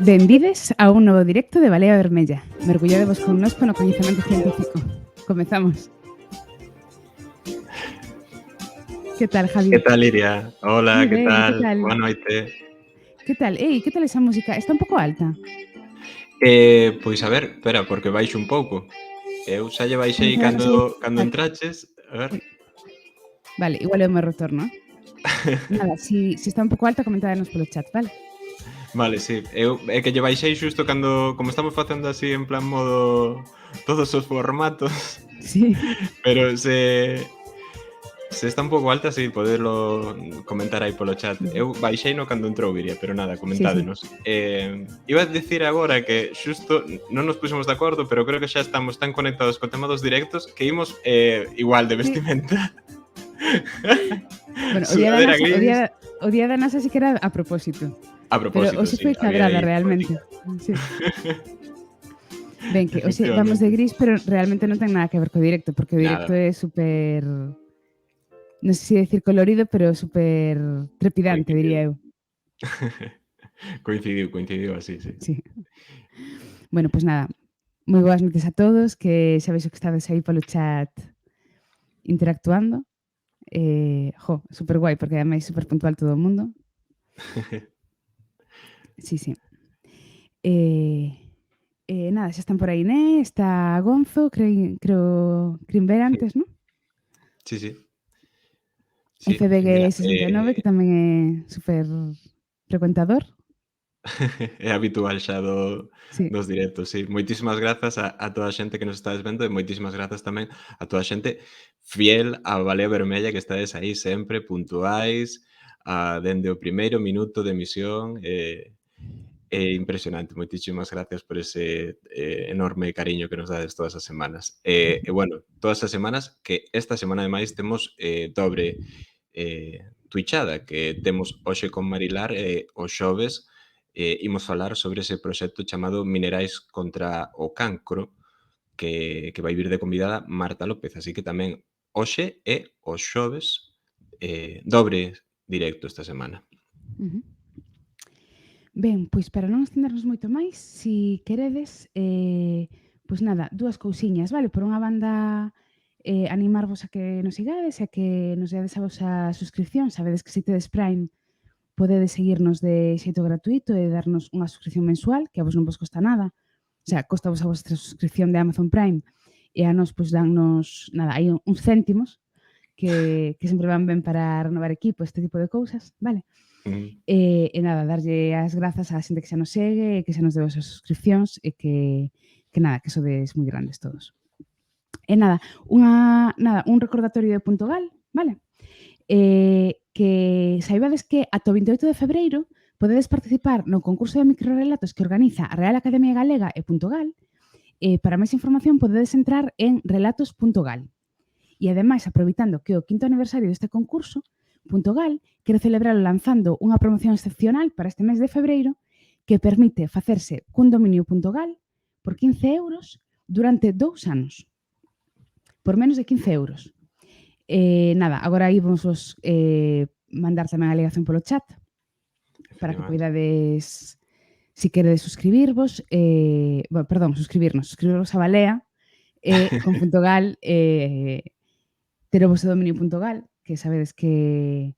Benvides a un novo directo de Balea Vermella. Mergulladevos connosco no coñecemento científico. Comezamos. Que tal, Javi? Que tal, Iria? Hola, Moi que ben, que tal? tal? Boa noite. Que tal? Que tal esa música? Está un pouco alta? Pois a ver, espera, porque baixo un pouco. Eu xa lle baixei Comezamos a seguir cando chat. entraches. A ver. Sí. Vale, igual é o meu retorno. Nada, si está un pouco alta, comentádenos polo chat, vale? Vale, sí. É que lle baixei xusto cando como estamos facendo así en plan modo todos os formatos, Sí. pero se está un pouco alta, sí, podelo comentar aí polo chat. Eu baixeino cando entrou, Iria, pero nada, Sí. comentádenos. Iba a dicir agora que xusto non nos puxemos de acordo, pero creo que xa estamos tan conectados co tema dos directos que imos igual de Sí. vestimenta. Bueno, Sudadera gris. o día da NASA sí que era a propósito. A Pero propósito, hoxe sí, foi había cadrada aí realmente. poética. Sí. Ben, que hoxe vamos de Efectivamente. gris, pero realmente non ten nada que ver co directo, porque o directo Nada, é super, non sei se decir colorido, pero super trepidante, coincidiu. diría eu. Coincidiu así, sí. Sí. Bueno, pois nada, moi boas noites a todos, que xa vexo que estades aí polo chat interactuando. Super guai, porque ademais super puntual todo o mundo. Sí. Nada, xa están por aí Né, está Gonzo, creo Crimber antes, non? Sí, sí. E Sí, mira, FBG69, que tamén é super frecuentador. é habitual xa Sí. dos directos, sí. Moitísimas grazas a toda a xente que nos estades vendo e moitísimas grazas tamén a toda a xente fiel á Balea Vermella que estades aí sempre puntuais, dende o primeiro minuto de emisión, é impresionante. Moitísimas gracias por ese enorme cariño que nos dades todas as semanas. E bueno, todas as semanas, que esta semana ademais temos dobre twitchada, que temos hoxe con Marilar os xoves imos falar sobre ese proxecto chamado Minerais contra o Cancro, que vai vir de convidada Marta López, así que tamén hoxe e os xoves dobre directo esta semana. Uh-huh. Ben, pois para non estendernos moito máis, si queredes, pois nada, dúas cousiñas, vale? Por unha banda, animarvos a que nos sigades e a que nos deades a vosa suscripción. Sabedes que se tedes Prime podedes seguirnos de xeito gratuito e darnos unha suscripción mensual, que a vos non vos costa nada. O sea, costa vos a vosa suscripción de Amazon Prime e a nos, pois, dannos, nada, hai uns céntimos que sempre van ben para renovar equipo, este tipo de cousas, vale? Mm. E nada, darlle as grazas á xente que xa nos segue e que xa nos deu as suscripcións e que nada, que sodes moi grandes todos. E nada, un recordatorio de Puntogal, vale? Que saibades que ata o 28 de febreiro podedes participar no concurso de microrelatos que organiza a Real Academia Galega e Puntogal. Para máis información podedes entrar en relatos.gal. E ademais, aproveitando que o quinto aniversario deste concurso, Puntogal quere celebralo lanzando unha promoción excepcional para este mes de febreiro que permite facerse cun dominio Puntogal por 15 euros durante 2 anos. Por menos de 15 euros. Nada, agora aí vos mandar tamén a ligación polo chat para que poidades, si queredes suscribirvos, suscribirnos a Balea con Puntogal, ter o vosso dominio.gal, que sabedes que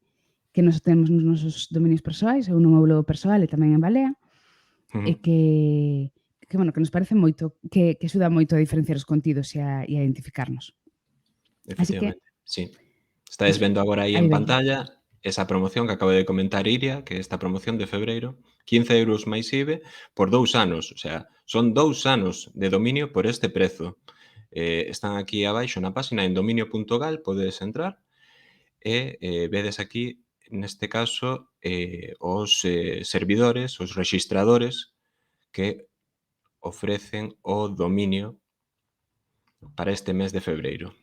nos temos nos nosos dominios persoais, eu no meu blog persoal e tamén en Balea, e que nos parece moito, que axuda moito a diferenciar os contidos e a identificarnos. Así que, Efectivamente, sí. Estáis eso, vendo agora aí aí en vai. pantalla esa promoción que acaba de comentar Iria, que esta promoción de febreiro, 15 euros máis IVE por 2 anos. O sea, son 2 anos de dominio por este prezo. Están aquí abaixo na página en dominio.gal, podedes entrar e vedes aquí, neste caso, os servidores, os rexistradores que ofrecen o dominio para este mes de febreiro.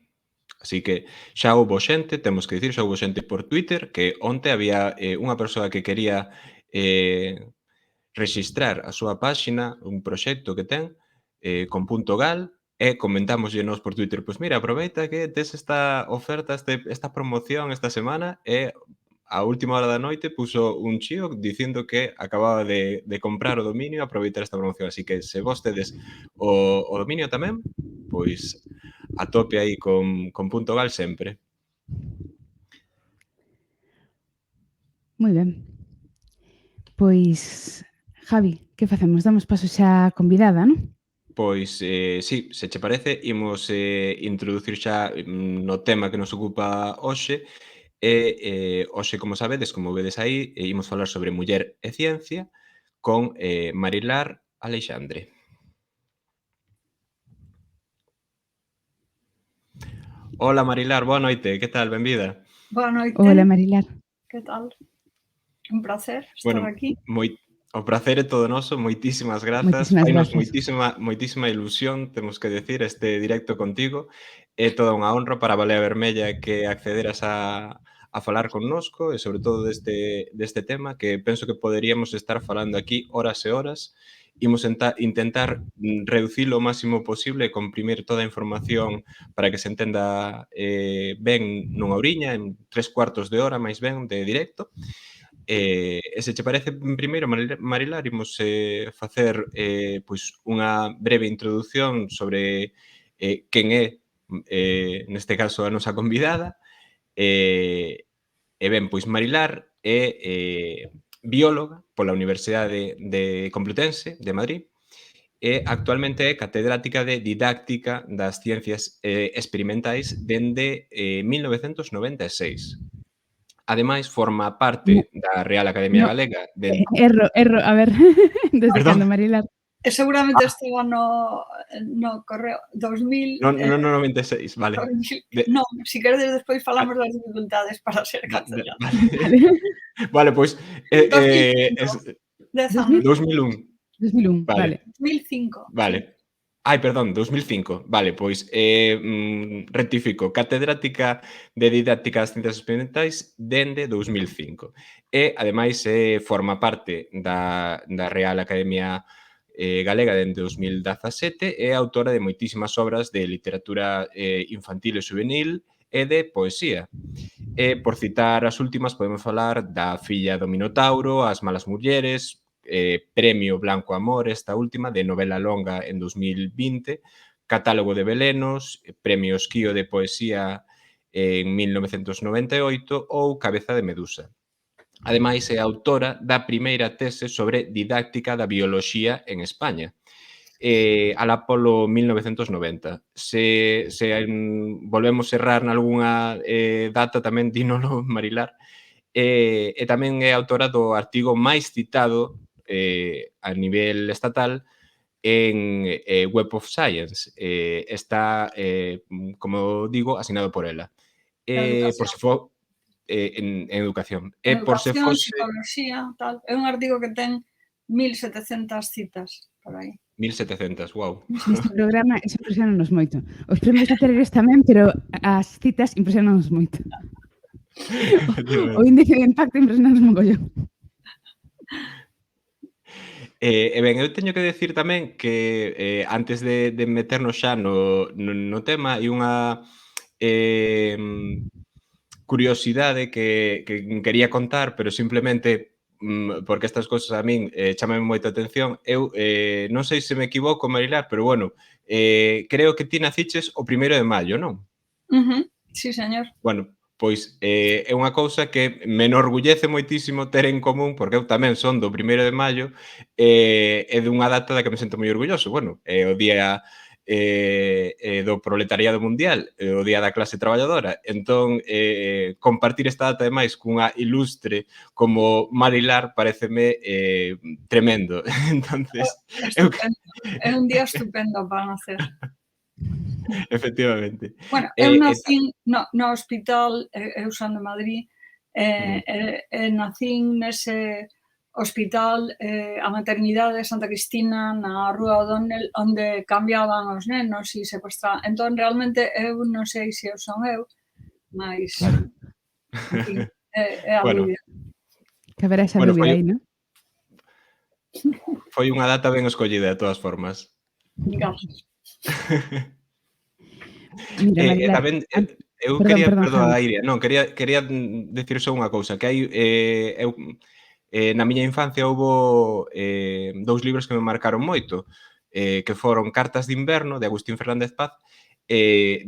Así que xa houbo xente, temos que dicir, xa houbo xente por Twitter que onte había unha persoa que quería rexistrar a súa páxina, un proxecto que ten, con .gal, e comentámoslle nós por Twitter, pois mira, aproveita que tes esta oferta, esta promoción esta semana e a última hora da noite puso un chío dicindo que acababa de comprar o dominio e aproveitar esta promoción. Así que se vos tedes o dominio tamén, pois a tope aí con .gal sempre. Moi ben. Pois, Javi, que facemos? Damos paso xa á convidada, non? Pois, sí, se che parece, imos introducir xa no tema que nos ocupa hoxe. Hoxe, como sabedes, como vedes aí, imos falar sobre muller e ciencia con Marilar Aleixandre. Hola Marilar, boa noite, que tal? Benvida. Boa noite. Hola, Marilar. Que tal? Un placer estar Bueno, aquí. o prazer é todo noso, moitísimas grazas. Moitísimas Fainos grazas. moitísima ilusión, temos que decir, este directo contigo. É toda unha honra para a Balea Vermella que accederas a falar connosco e sobre todo deste tema que penso que poderíamos estar falando aquí horas e horas. Imos intentar reducilo o máximo posible e comprimir toda a información para que se entenda ben nunha oriña, en 3/4 de hora, máis ben, de directo. E se che parece, primeiro, Marilar, imos facer pois unha breve introdución sobre quen é, neste caso, a nosa convidada. E ben, pois Marilar é bióloga pola Universidade de Complutense de Madrid e actualmente é catedrática de Didáctica das Ciencias Experimentais dende 1996. Ademais, forma parte da Real Academia No, Galega erro, a ver, desde Perdón? cando, Marilar? E seguramente estaba no correo 2000... Non, 96, vale. 2000 non, si queredes despois falamos das dificultades para ser catedrático. Vale. Vale, pois 2005. 10 anos. 2001. 2001, Vale. vale. 2005. Vale. Sí. Ai, perdón, 2005. Vale, pois rectifico, catedrática de Didáctica das Ciencias Experimentais dende 2005. E, ademais, forma parte da Real Academia Galega dende 2017 e é autora de moitísimas obras de literatura infantil e juvenil e de poesía. E, por citar as últimas, podemos falar da Filla do Minotauro, As malas mulleres, Premio Blanco Amor, esta última, de novela longa en 2020, Catálogo de Velenos, Premio Esquío de Poesía en 1998 ou Cabeza de Medusa. Ademais, é autora da primeira tese sobre didáctica da bioloxía en España, alá polo 1990. Se volvemos errar nalgúna data, tamén dínolo, Marilar. E tamén é autora do artigo máis citado a nivel estatal en Web of Science. Está, como digo, asinado por ela. Por se for en educación. E por se Educación, fose psicoloxía, tal. É un artigo que ten 1700 citas por aí. 1700, wow. Neste programa eso impresionanos moito. Os premios literarios tamén, pero as citas impresionanos moito. O índice de impacto impresionanos mogollón. E ben, eu teño que decir tamén que antes de meternos xa no tema, hai unha curiosidade que quería contar, pero simplemente porque estas cosas a min chaman moita atención. Eu non sei se me equivoco, Marilar, pero bueno, creo que ti naciches o 1º de maio, non? Sí, señor. Bueno, pois é unha cousa que me enorgullece moitísimo ter en común, porque eu tamén son do 1º de maio e dunha data da que me sinto moi orgulloso. Bueno, é o día do proletariado mundial, o día da clase traballadora. Entón, compartir esta data ademais cunha ilustre como Marilar pareceme tremendo. Entonces, é un día estupendo para nacer. Efectivamente. Bueno, eu nacín no hospital, eu son de Madrid, nacín nese hospital, a maternidade de Santa Cristina, na Rúa O'Donnell, onde cambiaban os nenos e secuestraban. Entón, realmente, eu non sei se son eu, mas, en fin, é a dúbida. Que haberá esa dúbida aí, non? Foi unha data ben escollida, de todas formas. Gracias. Mira, Marilar, tamén Eu Perdón, quería, perdón, Javi. perdoa, Iria, non, quería decir só unha cousa, que hai, eu, na miña infancia houbo dous libros que me marcaron moito, que foron Cartas de inverno, de Agustín Fernández Paz, e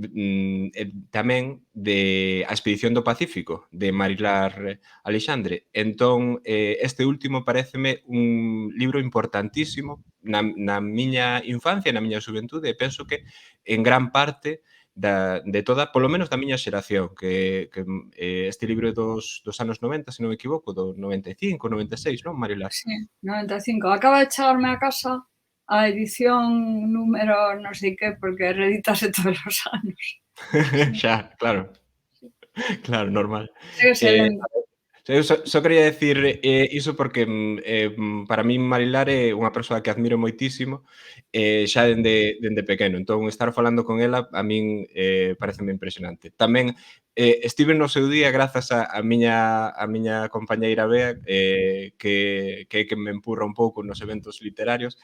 tamén de A expedición do Pacífico, de Marilar Alexandre. Entón, este último paréceme un libro importantísimo na miña infancia, na miña xuventude, e penso que en gran parte de toda, polo menos da miña xeración, que este libro é dos anos 90, se non me equivoco, do 95, 96, non, Marilar? Sí, 95. Acaba de chegarme a casa a edición número non sei que, porque reedítase todos os anos. Xa, claro, claro, normal. Séguese lendo. Eu só quería decir iso porque para min Marilar é unha persoa que admiro moitísimo xa dende pequeno. Entón, estar falando con ela a min pareceme impresionante. Tamén estive no seu día grazas a miña compañeira Bea que é que me empurra un pouco nos eventos literarios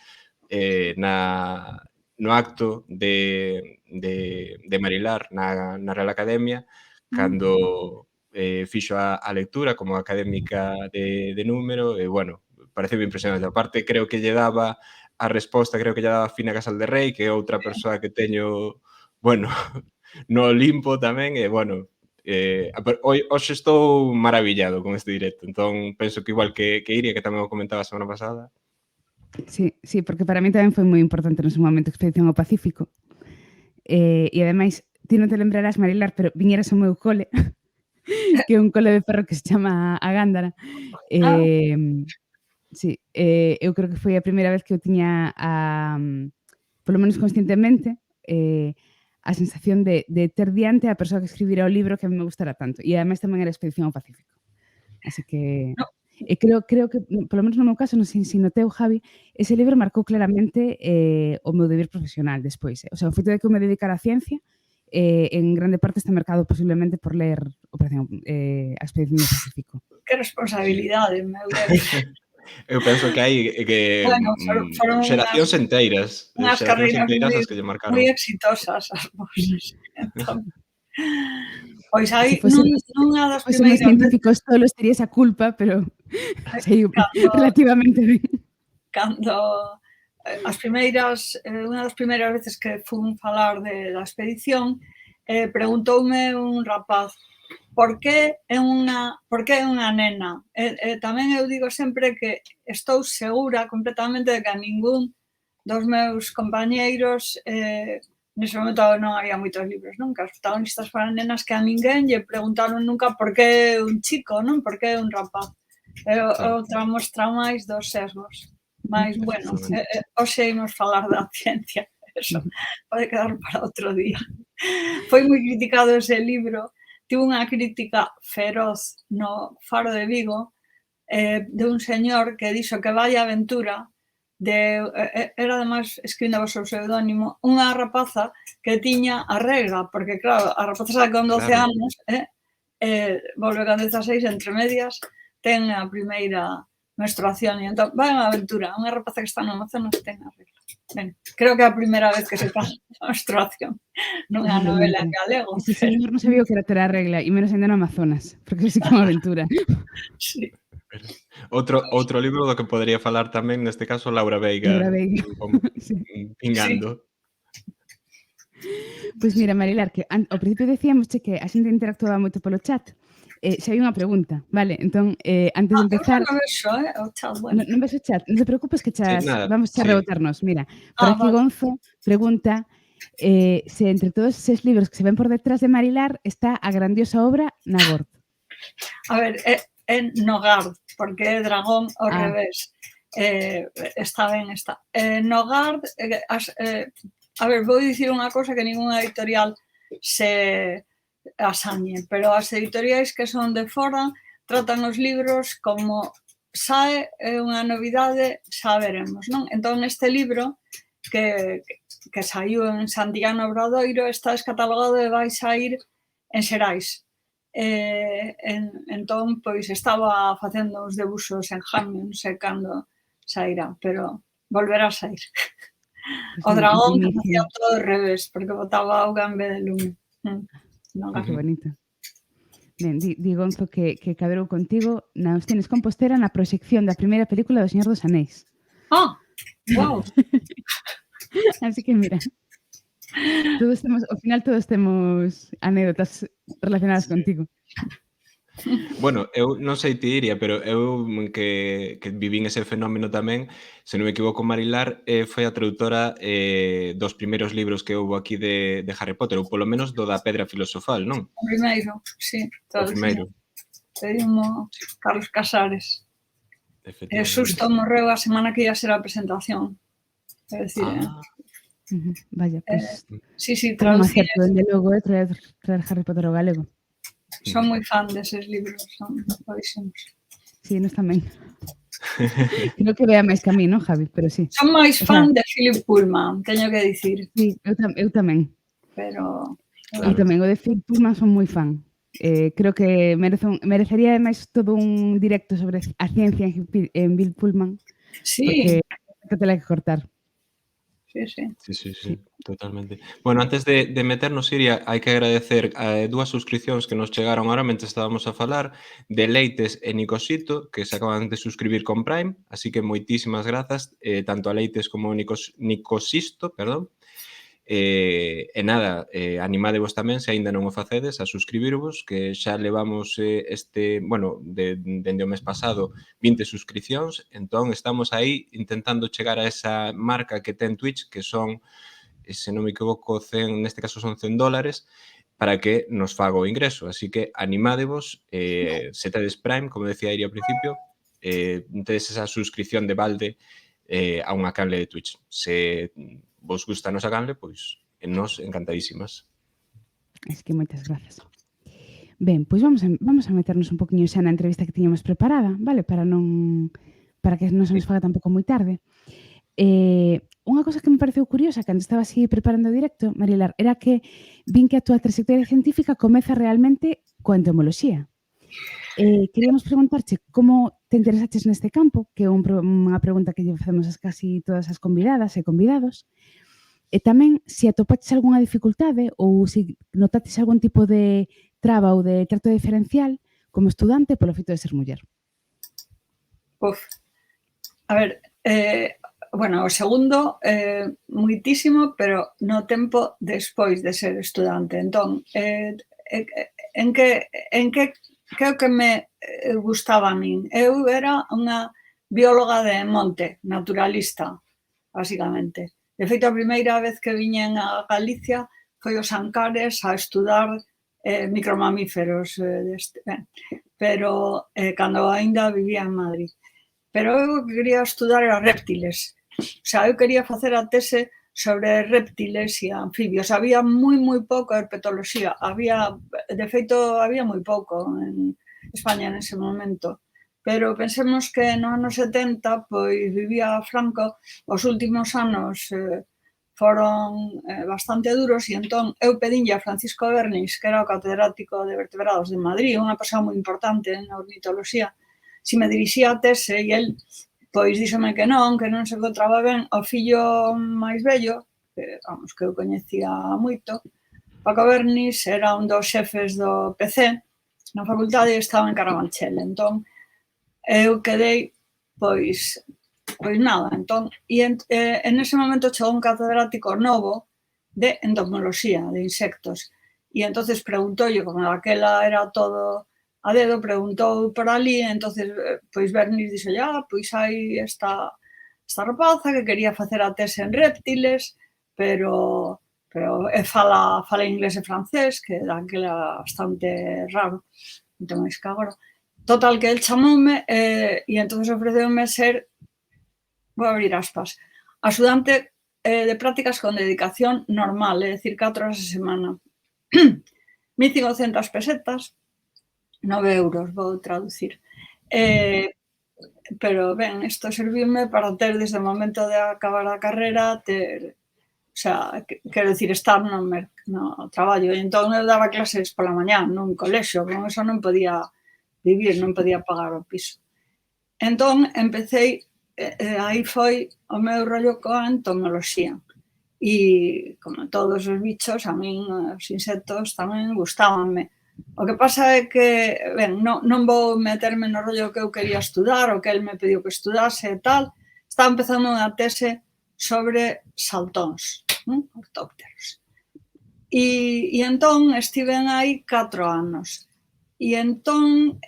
no acto de Marilar na Real Academia cando fixo a lectura como académica de número e, bueno, pareceme impresionante. Aparte, creo que lle daba a resposta, creo que lle daba Fina Casal de Rei, que é outra persoa que teño, bueno, no Olimpo tamén, e, bueno, hoxe estou maravillado con este directo, entón penso que igual que Iria, que tamén o comentaba a semana pasada. Sí, sí, porque para mí tamén foi moi importante no seu momento Expedición ao Pacífico. E ademais, ti non te lembrarás, Marilar, pero viñeras ao meu cole, que é un cole de ferro que se chama A Gándara. Sí, eu creo que foi a primeira vez que eu tiña polo menos conscientemente, a sensación de ter diante a persoa que escribira o libro que a mí me gustara tanto. E ademais tamén era Expedición ao Pacífico. Así que No. creo que, polo menos no meu caso, non sei se no teu, Javi, ese libro marcou claramente o meu deber profesional despois. O sea, o feito de que eu me dedicara á ciencia en grande parte está marcado posiblemente por ler Operación A expedición do Pacífico. Que responsabilidade, meu Deus. Eu penso que hai que Bueno, foron xeracións enteiras unhas carreiras as que lle marcaron. moi exitosas as vosas. Entón, pois hai Se fose, nunha das fosemos primeiras científicos tolos tería esa culpa, pero sei relativamente ben. Cando as primeiras, unha das primeiras veces que fun falar da expedición, preguntoume un rapaz por que é unha nena. Tamén eu digo sempre que estou segura completamente de que a ningún dos meus compañeiros nese momento non había moitos libros, non? Que as protagonistas foran nenas que a ninguén lle preguntaron nunca por que un chico, non? Por que un rapaz. É outra mostra máis dos sesgos. Mas, bueno, hoxe imos falar da ciencia. Eso pode quedar para outro día. Foi moi criticado ese libro. Tivo unha crítica feroz no Faro de Vigo de un señor que dixo que vaya aventura era ademais escribindo o seu pseudónimo unha rapaza que tiña a regla, porque claro, a rapaza sabe con 12 anos volve con 16 entre medias ten a primeira menstruación e entón vai unha aventura, unha rapaza que está no Amazonas ten a regla. Ben, creo que é a primeira vez que se faz a menstruación nunha novela en galego. Ese señor non sabía o que era ter a regla, e menos ainda no Amazonas, porque sí que é unha aventura. Sí. Outro libro do que podería falar tamén, neste caso, Laura Veiga. Laura Veiga. Sí. Pingando. Pois mira, Marilar, que ao principio decíamos que a xente interactuaba moito polo chat. Xa hai unha pregunta, vale? Entón, antes de empezar... Non vexo, o chat, bueno. Non ves o chat? Non te preocupes que vamos a rebotarnos. Mira, por aquí vale. Gonzo pregunta se entre todos esos libros que se ven por detrás de Marilar está a grandiosa obra Nagord. A ver, é Nogard, porque é dragón ao revés. Está ben, está. Nogard, a ver, vou dicir unha cosa que ninguna editorial se asañe, pero as editoriais que son de fora tratan os libros como sae unha novidade, xa veremos, non? Entón, este libro que saiu en Santillán Obradoiro está descatalogado e vai sair en Xerais. Entón, pois, estaba facendo uns debuxos en Jaime, non sei cando sairá, pero volverá a sair. O dragón que facía todo ao revés, porque botaba auga en vez de lume. Non Que gasto. bonito. Ben, di Gonzo que cadrou contigo na Hostienes Compostela na proxección da primeira película do Señor dos Anéis. Ah, wow. Así que mira, ao final todos temos anécdotas relacionadas contigo. Bueno, eu non sei ti, Iria, pero eu que vivín ese fenómeno tamén, se non me equivoco, Marilar foi a traductora dos primeiros libros que houve aquí de Harry Potter, ou polo menos do da Pedra Filosofal, non? O primeiro, sí, O primeiro, Pedimos Carlos Casares. efectivamente. Xusto morreu a semana que ia ser a presentación. É dicir, Vaya, pois sí, todo un traducir. acerto, dende logo, traer Harry Potter ao galego. Son moi fan deses libros, son boísimos. Sí, nos tamén. Creo que vea máis que a mí, non, Javi? Pero sí. Son máis O sea, fan de Philip Pullman, teño que dicir, Sí, eu tamén. pero Eu tamén, o de Philip Pullman son moi fan. Creo que merecería máis todo un directo sobre a ciencia en Bill Pullman, sí, porque tela que cortar. sí. Sí, totalmente. Bueno, antes de meternos, Iria, hai que agradecer dúas suscripcións que nos chegaron ahora mentre estábamos a falar, de Leites e Nicosito, que se acaban de suscribir con Prime, así que moitísimas grazas, tanto a Leites como a Nicosisto, perdón. E nada, animadevos tamén, se aínda non o facedes, a suscribirvos, que xa levamos dende o mes pasado 20 suscripcións, entón estamos aí intentando chegar a esa marca que ten Twitch, que son, se non me equivoco, neste caso son $100, para que nos faga o ingreso. Así que animadevos, se tedes Prime, como decía Iria ao principio, tedes esa suscripción de balde a unha canle de Twitch. Se vos gusta a nosa canle, pois nos encantadísimas. Es que moitas grazas. Ben, pois vamos a meternos un poquinho xa na entrevista que tiñamos preparada, vale? Para que non se nos faga tampouco moi tarde. Unha cosa que me pareceu curiosa cando estaba así preparando o directo, Marilar, era que vin que a túa trayectoria científica comeza realmente coa entomoloxía. Queríamos preguntarche como te interesaches neste campo, que é unha pregunta que lle facemos a casi todas as convidadas e convidados, e tamén se atopaches algunha dificultade ou se notaches algún tipo de traba ou de trato diferencial como estudante polo feito de ser muller. Uf. A ver, o segundo, moitísimo, pero no tempo despois de ser estudante. Entón, en que o que me gustaba a min? Eu era unha bióloga de monte, naturalista, basicamente. De feito, a primeira vez que viñen a Galicia foi os Ancares a estudar micromamíferos, pero cando aínda vivía en Madrid. Pero eu o que quería estudar era reptiles. O sea, eu quería facer a tese sobre reptiles e anfibios. Había moi pouca herpetoloxía. De feito, había moi pouco en España nese momento. Pero pensemos que no ano 70, pois vivía Franco, os últimos anos foron bastante duros e entón eu pedinlle a Francisco Bernis, que era o catedrático de vertebrados de Madrid, unha persoa moi importante na ornitoloxía, se me dirixía a tese e el pois díxome que non se encontraba ben o fillo máis vello, que eu coñecía moito. Paco Bernis era un dos xefes do PC na facultade e estaba en Carabanchel. Entón, eu quedei, pois nada. Entón, en ese momento chegou un catedrático novo de entomoloxía, de insectos. E entonces preguntoulle, como aquela era todo a dedo, preguntou por ali, entonces, pois Bernis dixolle, pois hai esta rapaza que quería facer a tese en reptiles, pero fala inglés e francés, que daquela bastante raro, entón máis que agora. Total, que el chamoume e entonces ofreceume ser, vou abrir aspas, axudante de prácticas con dedicación normal, é dicir, 4 horas a semana. 1.500 pesetas, 9 euros, vou traducir. Pero, ben, isto serviume para ter, desde o momento de acabar a carrera, quero dicir, estar no traballo. E entón, eu daba clases pola mañá nun colexio, con eso non podía vivir, non podía pagar o piso. Entón, empecé, aí foi o meu rollo coa entomoloxía. E, como todos os bichos, a min os insectos tamén gustábanme. O que pasa é que, ben, non vou meterme no rollo que eu quería estudar, o que el me pediu que estudase e tal. Estaba empezando unha tese sobre saltóns, ortópteros. E entón estiven aí 4 anos. E entón,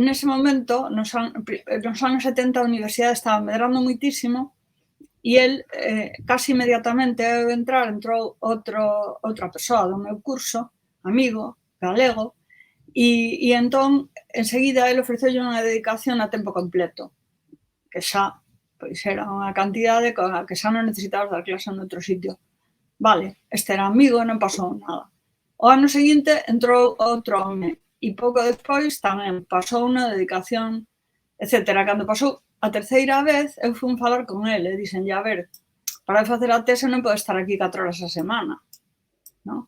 nese momento, nos anos 70, a universidade estaba medrando moitísimo e el, casi inmediatamente ao entrar, entrou outra persoa do meu curso, amigo, galego, e entón, enseguida, ele ofreceulle unha dedicación a tempo completo, que xa, pois, era unha cantidade que xa non necesitabas dar clase en outro sitio. Vale, este era amigo, non pasou nada. O ano seguinte entrou outro home e pouco despois tamén pasou unha dedicación, etcétera. Cando pasou a terceira vez, eu fui falar con ele e dixen, a ver, para facer a tese non podo estar aquí 4 horas a semana, non?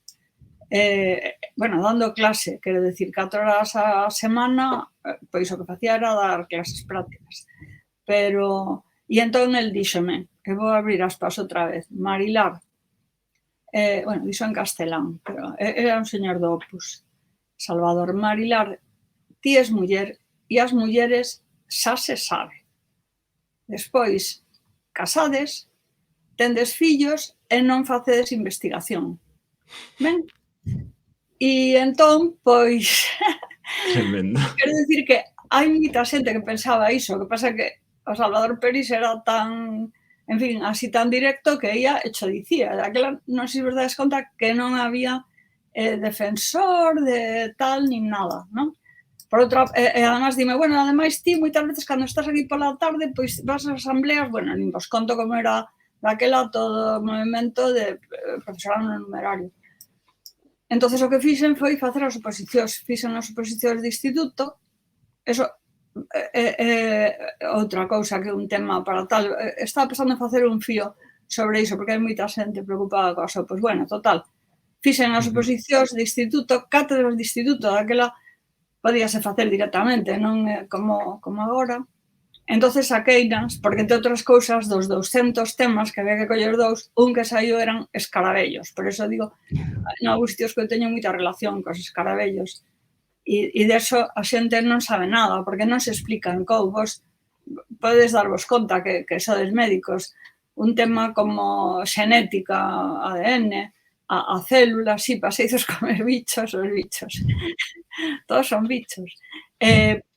Bueno, dando clase, quero decir, 4 horas a semana, pois o que facía era dar clases prácticas. Pero, e entón el díxome, que vou abrir aspas outra vez, Marilar, bueno, dixo en castelán, pero era un señor do Opus, Salvador, Marilar, ti es muller e as mulleres xa se sabe. Despois, casades, tendes fillos e non facedes investigación. Ben? E entón, pois, Tremendo. quero dicir que hai moita xente que pensaba iso, que pasa que o Salvador Peris era tan, en fin, así tan directo que ía e cho dicía. Daquela non se vos dades conta que non había defensor de tal nin nada, non? Por outra, además, dime, bueno, ademais ti moitas veces cando estás aquí pola tarde, pois vas ás asambleas, bueno, nin vos conto como era daquela todo o movimento de profesorado no numerario. Entonces o que fixen foi facer as oposicións. Fixen as oposicións de instituto, eso outra cousa que é un tema para tal. Estaba pensando en facer un fío sobre iso, porque hai moita xente preocupada coa eso. Pois, bueno, total, fixen as oposicións de instituto, cátedras de instituto, daquela podíase facer directamente, non como agora. Entonces saqueinas, porque entre outras cousas, dos 200 temas que había que coller dous, un que saiu eran escarabellos. Por eso digo, en algúns sitios que eu teño moita relación cos escarabellos. E deso a xente non sabe nada, porque non se explican. Vos podes darvos conta que sodes médicos. Un tema como xenética, ADN, a célula, sí, paseizos comer bichos, os bichos. Todos son bichos.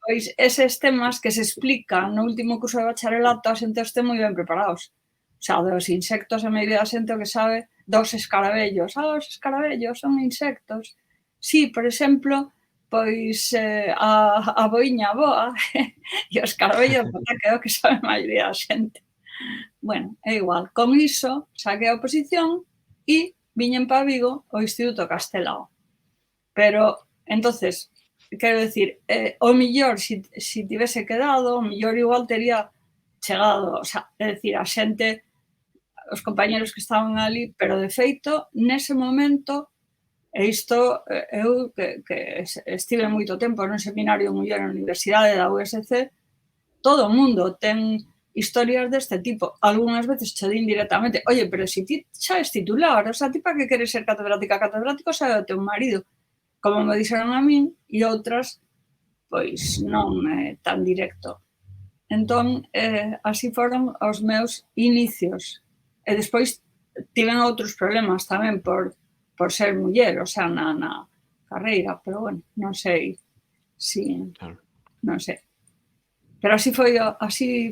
Pois eses temas que se explican no último curso de bacharelato, a xente os ten moi ben preparados. O sea, dos insectos, a maioría da xente o que sabe, dos escarabellos. Os escarabellos son insectos. Sí, por exemplo, pois a boiña boa e os escarabellos, que é o que sabe a maioría da xente. Bueno, é igual. Con iso, saquei a oposición e viñen para Vigo ao Instituto Castelao. Pero, entonces, quero decir, o millor, si tivese quedado, o millor igual tería chegado, o sea, é dicir, a xente, os compañeros que estaban ali, pero de feito, nese momento, e isto, eu que estive moito tempo nun seminario muller na Universidade da USC, todo o mundo ten historias deste tipo. Algúnas veces che din directamente, oye, pero se ti xa és titular, o sea, ti para que queres ser catedrática? Catedrático xa é o teu marido, como me dixeron a min, e outras, pois non é tan directo. Entón, así foron os meus inicios. E despois tiven outros problemas tamén por ser muller, o sea, na carreira, pero bueno, non sei si, non sei. Pero así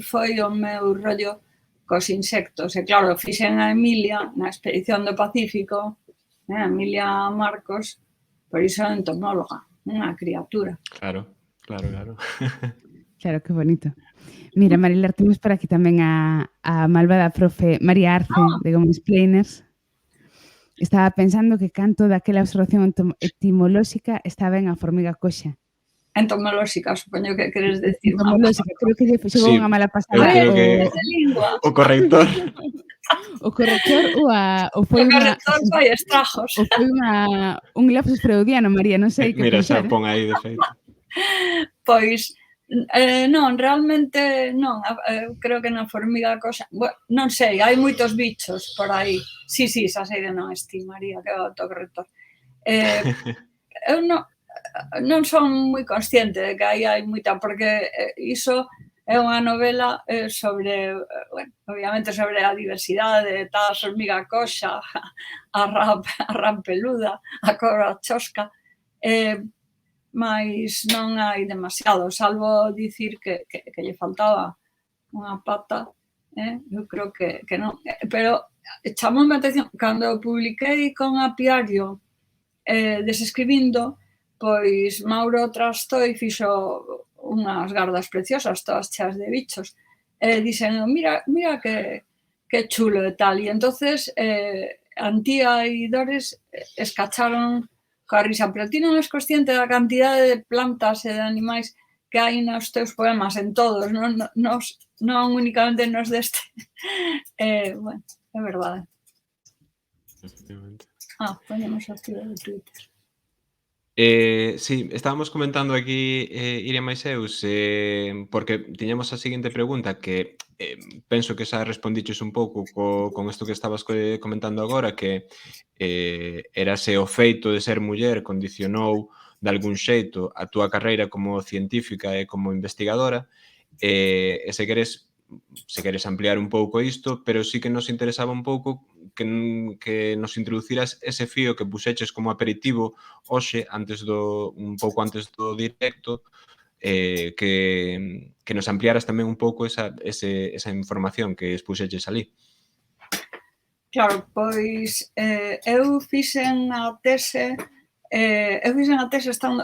foi o meu rollo cos insectos. E claro, fixen a Emilia na expedición do Pacífico, a Emilia Marcos, por iso é entomóloga, unha criatura. Claro. Claro, que bonito. Mira, Marilar, temos por aquí tamén a malvada profe María Arce, de Gomesplainers. Estaba pensando que canto daquela observación etimolóxica estaba en a formiga coxa. Entomolóxica, supoño que queres decir. Entomolóxica, creo que lle fixou unha mala pasada. O corrector. O corrector ou foi unha... O corrector fai estragos. Ou foi un lapsus freudiano, María, non sei que Mira, pensar. xa pon aí de feito. Pois, Non, realmente non. Creo que na formiga cosa... Bueno, non sei, hai moitos bichos por aí. Sí, xa sei que non és ti, María, que é o autocorrector. Eu non son moi consciente de que aí hai moita, porque iso é unha novela sobre, bueno, obviamente sobre a diversidade, tal, a formiga coxa, a rã peluda, a cobra chosca, mas non hai demasiado, salvo dicir que lle faltaba unha pata, eu creo que non. Pero chamoume a atención, cando publiquei con Apiario Desescribindo, pois Mauro Trastoi fixo unhas gardas preciosas, todas cheas de bichos, e dixen, mira que chulo e tal, e entonces Antía e Dores escacharon coa risa, pero ti non és consciente da cantidade de plantas e de animais que hai nos teus poemas, en todos, non únicamente nos deste. Bueno, é verdade. Poñemos a actividade de Twitter. Sí, estábamos comentando aquí, Iria máis eus, porque tiñamos a seguinte pregunta que penso que xa respondiches un pouco con isto que estabas comentando agora, que era se o feito de ser muller condicionou de algún xeito a túa carreira como científica e como investigadora, e se queres ampliar un pouco isto, pero sí que nos interesaba un pouco que nos introduciras ese fío que puxeches como aperitivo hoxe, un pouco antes do directo, que nos ampliaras tamén un pouco esa información que expuxeches ali. Claro, pois eu fixen a tese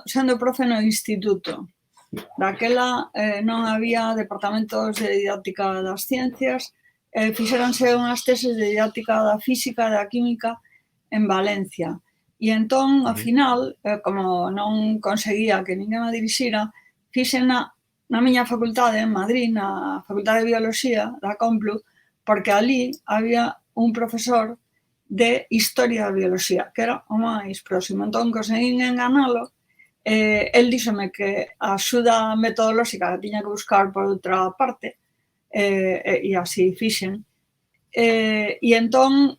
sendo profe no instituto. Daquela non había departamentos de didáctica das ciencias, fixeronse unhas teses de didáctica da física e da química en Valencia. E entón, ao final, como non conseguía que ninguén a dirixira, fixena na miña facultade en Madrid, na Facultade de Bioloxía da Complu, porque ali había un profesor de Historia da Bioloxía, que era o máis próximo. Entón, conseguín enganalo, el díxome que a axuda metodolóxica que tiña que buscar por outra parte, e así fixen. E entón,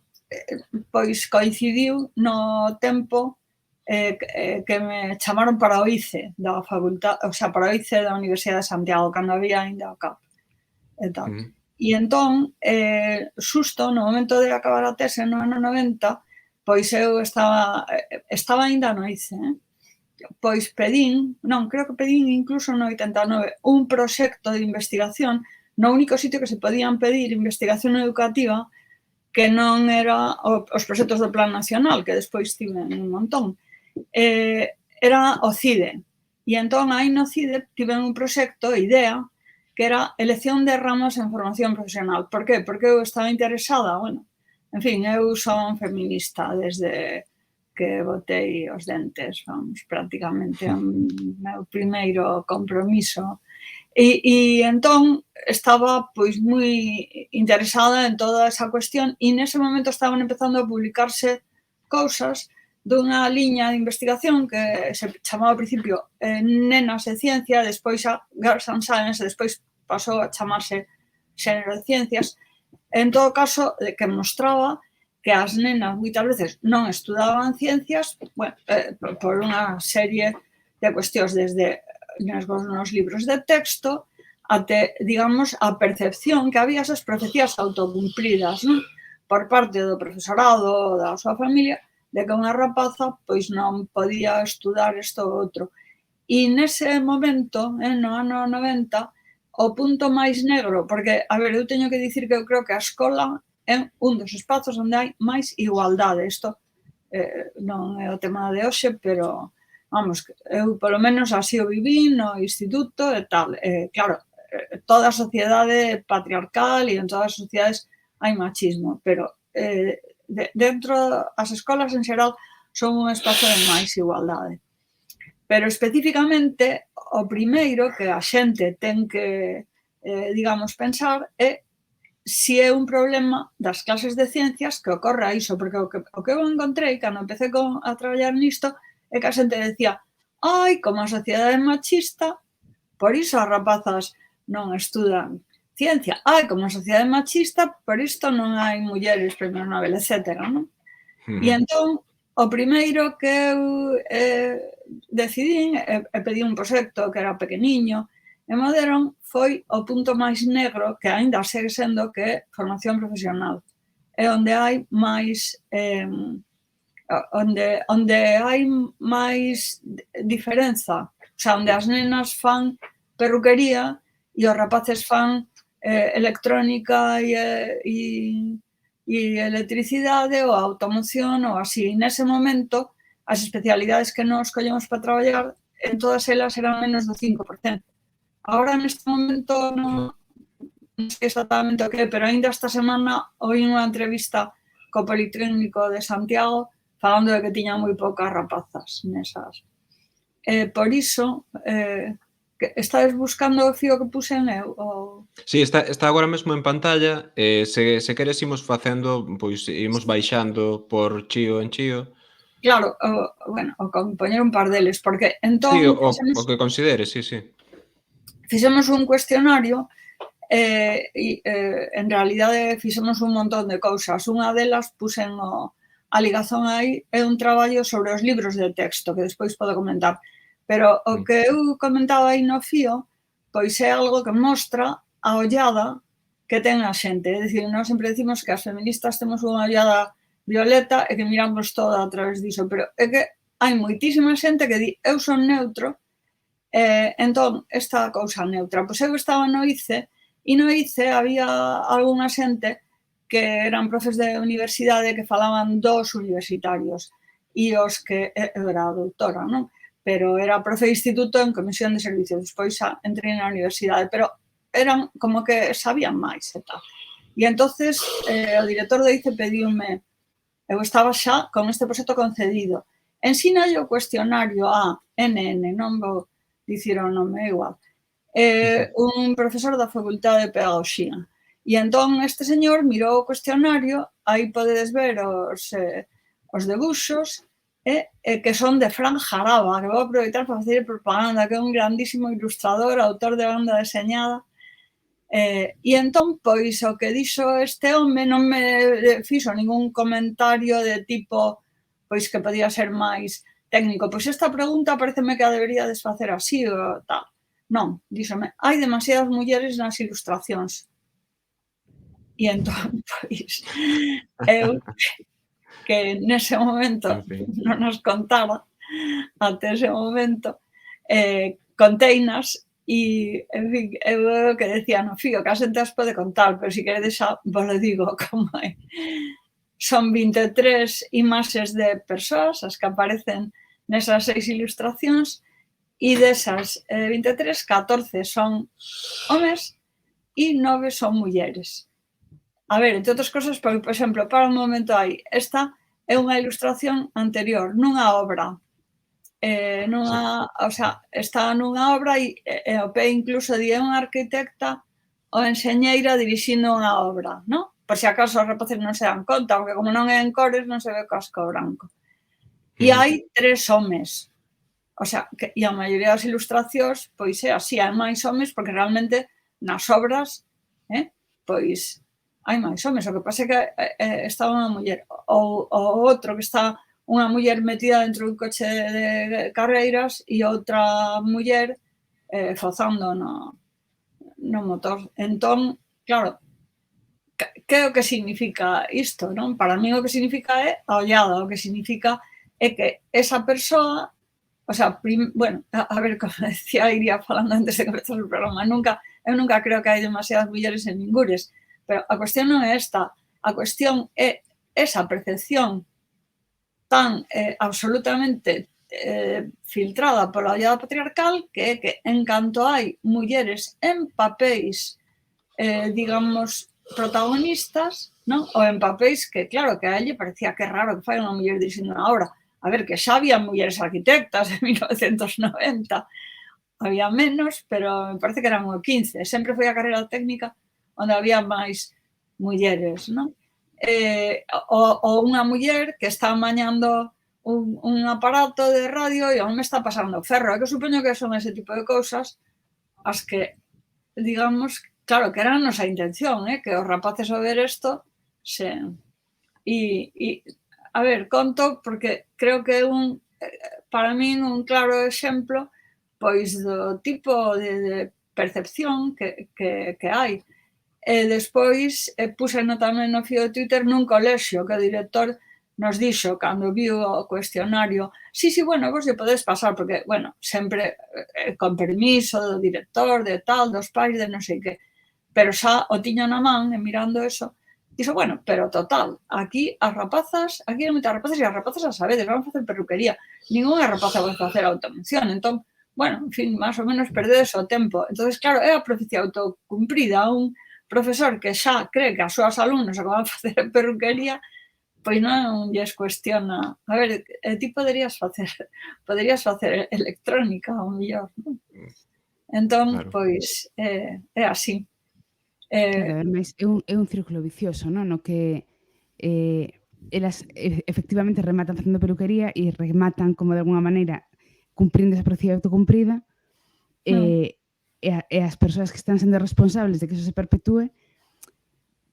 pois coincidiu no tempo que me chamaron para o ICE da facultade, o sea, para o ICE da Universidade de Santiago, cando había ainda o CAP e tal. E entón, xusto no momento de acabar a tese no ano 90, pois eu estaba ainda no ICE, pois creo que pedín incluso no 89, un proxecto de investigación no único sitio que se podían pedir investigación educativa que non era os proxectos do Plan Nacional, que despois tiven un montón. Era o CIDE. E entón, aí no CIDE tiven un proxecto, idea, que era elección de ramas en formación profesional. Por qué? Porque eu estaba interesada, bueno, en fin, eu son feminista desde que botei os dentes, vamos, prácticamente o meu primeiro compromiso. E entón estaba pois moi interesada en toda esa cuestión e nese momento estaban empezando a publicarse cousas dunha liña de investigación que se chamaba ao principio Nenas de Ciencia, despois a Girls and Science, despois pasou a chamarse Xénero de Ciencias. En todo caso, que mostraba que as nenas moitas veces non estudaban ciencias, bueno, por unha serie de cuestións desde nos libros de texto até, digamos, a percepción que había esas profecías autocumplidas, non? Por parte do profesorado, da súa familia, de que unha rapaza pois non podía estudar isto ou outro. E nese momento, no ano 90, o punto máis negro, porque, a ver, eu teño que dicir que eu creo que a escola é un dos espazos onde hai máis igualdade. Isto non é o tema de hoxe, pero, vamos, eu polo menos así o viví no instituto e tal. Claro, toda a sociedade patriarcal e en todas as sociedades hai machismo, pero dentro as escolas en xeral son un espazo de máis igualdade. Pero especificamente o primeiro que a xente ten que, digamos, pensar é si é un problema das clases de ciencias que ocorre a iso, porque o que eu encontrei cando empecé a traballar nisto é que a xente decía, ai, como a sociedade é machista, por iso as rapazas non estudan ciencia. Como a sociedade machista, por isto non hai mulleres premios Nobel, etc. E entón, o primeiro que eu decidín e pedí un proxecto que era pequeniño e me deron foi o punto máis negro que aínda segue sendo que é formación profesional. É onde hai máis onde hai máis diferenza, o sea, onde as nenas fan perruquería e os rapaces fan electrónica e electricidade ou automoción ou así. Nese momento, as especialidades que nos collemos para traballar, en todas elas eran menos do 5%. Agora, neste momento, non sei exactamente o que, pero ainda esta semana oí unha entrevista co Politécnico de Santiago falando de que tiñan moi poucas rapazas nesas. Por iso, estades buscando o fío que puxen eu? Sí, está agora mesmo en pantalla. Se queres imos facendo, pois imos baixando por chío en chío. Claro, o compoñer un par deles, porque entón... Sí, o que consideres, sí. Fixemos un cuestionario e en realidade fixemos un montón de cousas. Unha delas puxen a ligazón aí, é un traballo sobre os libros de texto, que despois podo comentar. Pero o que eu comentaba aí no fío, pois é algo que mostra a ollada que ten a xente. É dicir, nós sempre decimos que as feministas temos unha ollada violeta e que miramos todo a través diso, pero é que hai moitísima xente que di eu son neutro, entón, esta cousa neutra. Pois eu estaba no ICE, e no ICE había algunha xente que eran profes de universidade que falaban dos universitarios e os que eu era doutora, non? Pero era profe de instituto en comisión de servicios, despois entrei na universidade, pero eran como que sabían máis e tal. E entonces o director do ICE pediume, eu estaba xa con este proxecto concedido, ensinalle o cuestionario a NN, non vou dicir o nome, igual, un profesor da Facultade de Pedagogía. E entón este señor mirou o cuestionario, aí podedes ver os debuxos, que son de Fran Jaraba, que vou aproveitar para facer propaganda, que é un grandísimo ilustrador, autor de banda deseñada. E entón, pois, o que dixo este home non me fixo ningún comentario de tipo, pois, que podía ser máis técnico. Pois esta pregunta pareceme que a debería desfacer así ou tal. Non, díxome, hai demasiadas mulleres nas ilustracións. E entón, pois, eu, que nese momento non nos contaba, até ese momento, conteinas e, en fin, eu que decía no fío, que a xente as pode contar, pero se queredes xa vos lo digo como é. Son 23 imaxes de persoas as que aparecen nesas 6 ilustracións e desas 23, 14 son homes e 9 son mulleres. A ver, entre outras cosas, por exemplo, para un momento aí, esta é unha ilustración anterior, nunha obra. O sea, está nunha obra e o pé incluso di unha arquitecta ou enxeñeira dirixindo unha obra, non? Por se acaso os rapaces non se dan conta, porque como non é en cores, non se ve casco branco. E hai 3 homes. O sea, e a maioría das ilustracións, pois é así, hai máis homes, porque realmente nas obras, pois, hai máis homes. O que pasa é que está unha muller. Ou outro que está unha muller metida dentro dun coche de carreiras e outra muller fozando no motor. Entón, claro, que é o que significa isto, non? Para mí o que significa é a ollada, o que significa é que esa persoa, o sea, bueno, a ver, como decía, iría falando antes de comenzar o programa, eu nunca creo que hai demasiadas mulleres en ningures, pero a cuestión non é esta, a cuestión é esa percepción tan absolutamente filtrada pola ollada patriarcal que é que en canto hai mulleres en papéis, digamos, protagonistas, non? Ou en papéis que, claro, que a elle parecía que raro que fai unha muller dirixindo unha obra. A ver, que xa había mulleres arquitectas en 1990, había menos, pero me parece que eran o 15. Sempre foi a carreira técnica onde había máis mulleres, non? Ou unha muller que está mañando un aparato de radio e onde está pasando ferro. É que supoño que son ese tipo de cousas as que, digamos, claro, que era a nosa intención, que os rapaces ao ver isto se... E, a ver, conto porque creo que é para min un claro exemplo pois do tipo de percepción que hai. E despois puseno tamén no fío de Twitter nun colexio que o director nos dixo cando viu o cuestionario, sí, bueno, vos lle podes pasar, porque, bueno, sempre con permiso do director, de tal, dos pais, de non sei que, pero xa o tiña na man, e mirando eso, dixo, bueno, pero total, aquí as rapazas, aquí hai moitas rapazas e as rapazas a sabedes, van facer perruquería, ninguna rapaza vai facer automención, entón, bueno, en fin, máis ou menos perdedes o tempo. Entonces, claro, é a profecía autocumprida, un profesor que xa cree que as súas alumnos acaban a facer perruquería, pois non lles cuestiona, a ver, ti poderías facer electrónica, ao mellor, non? Entón, pois, é así. Claro, ademais, é un círculo vicioso, non? No que elas efectivamente rematan facendo peluquería e rematan como de alguna maneira cumprindo esa profecía autocumprida e as persoas que están sendo responsables de que eso se perpetúe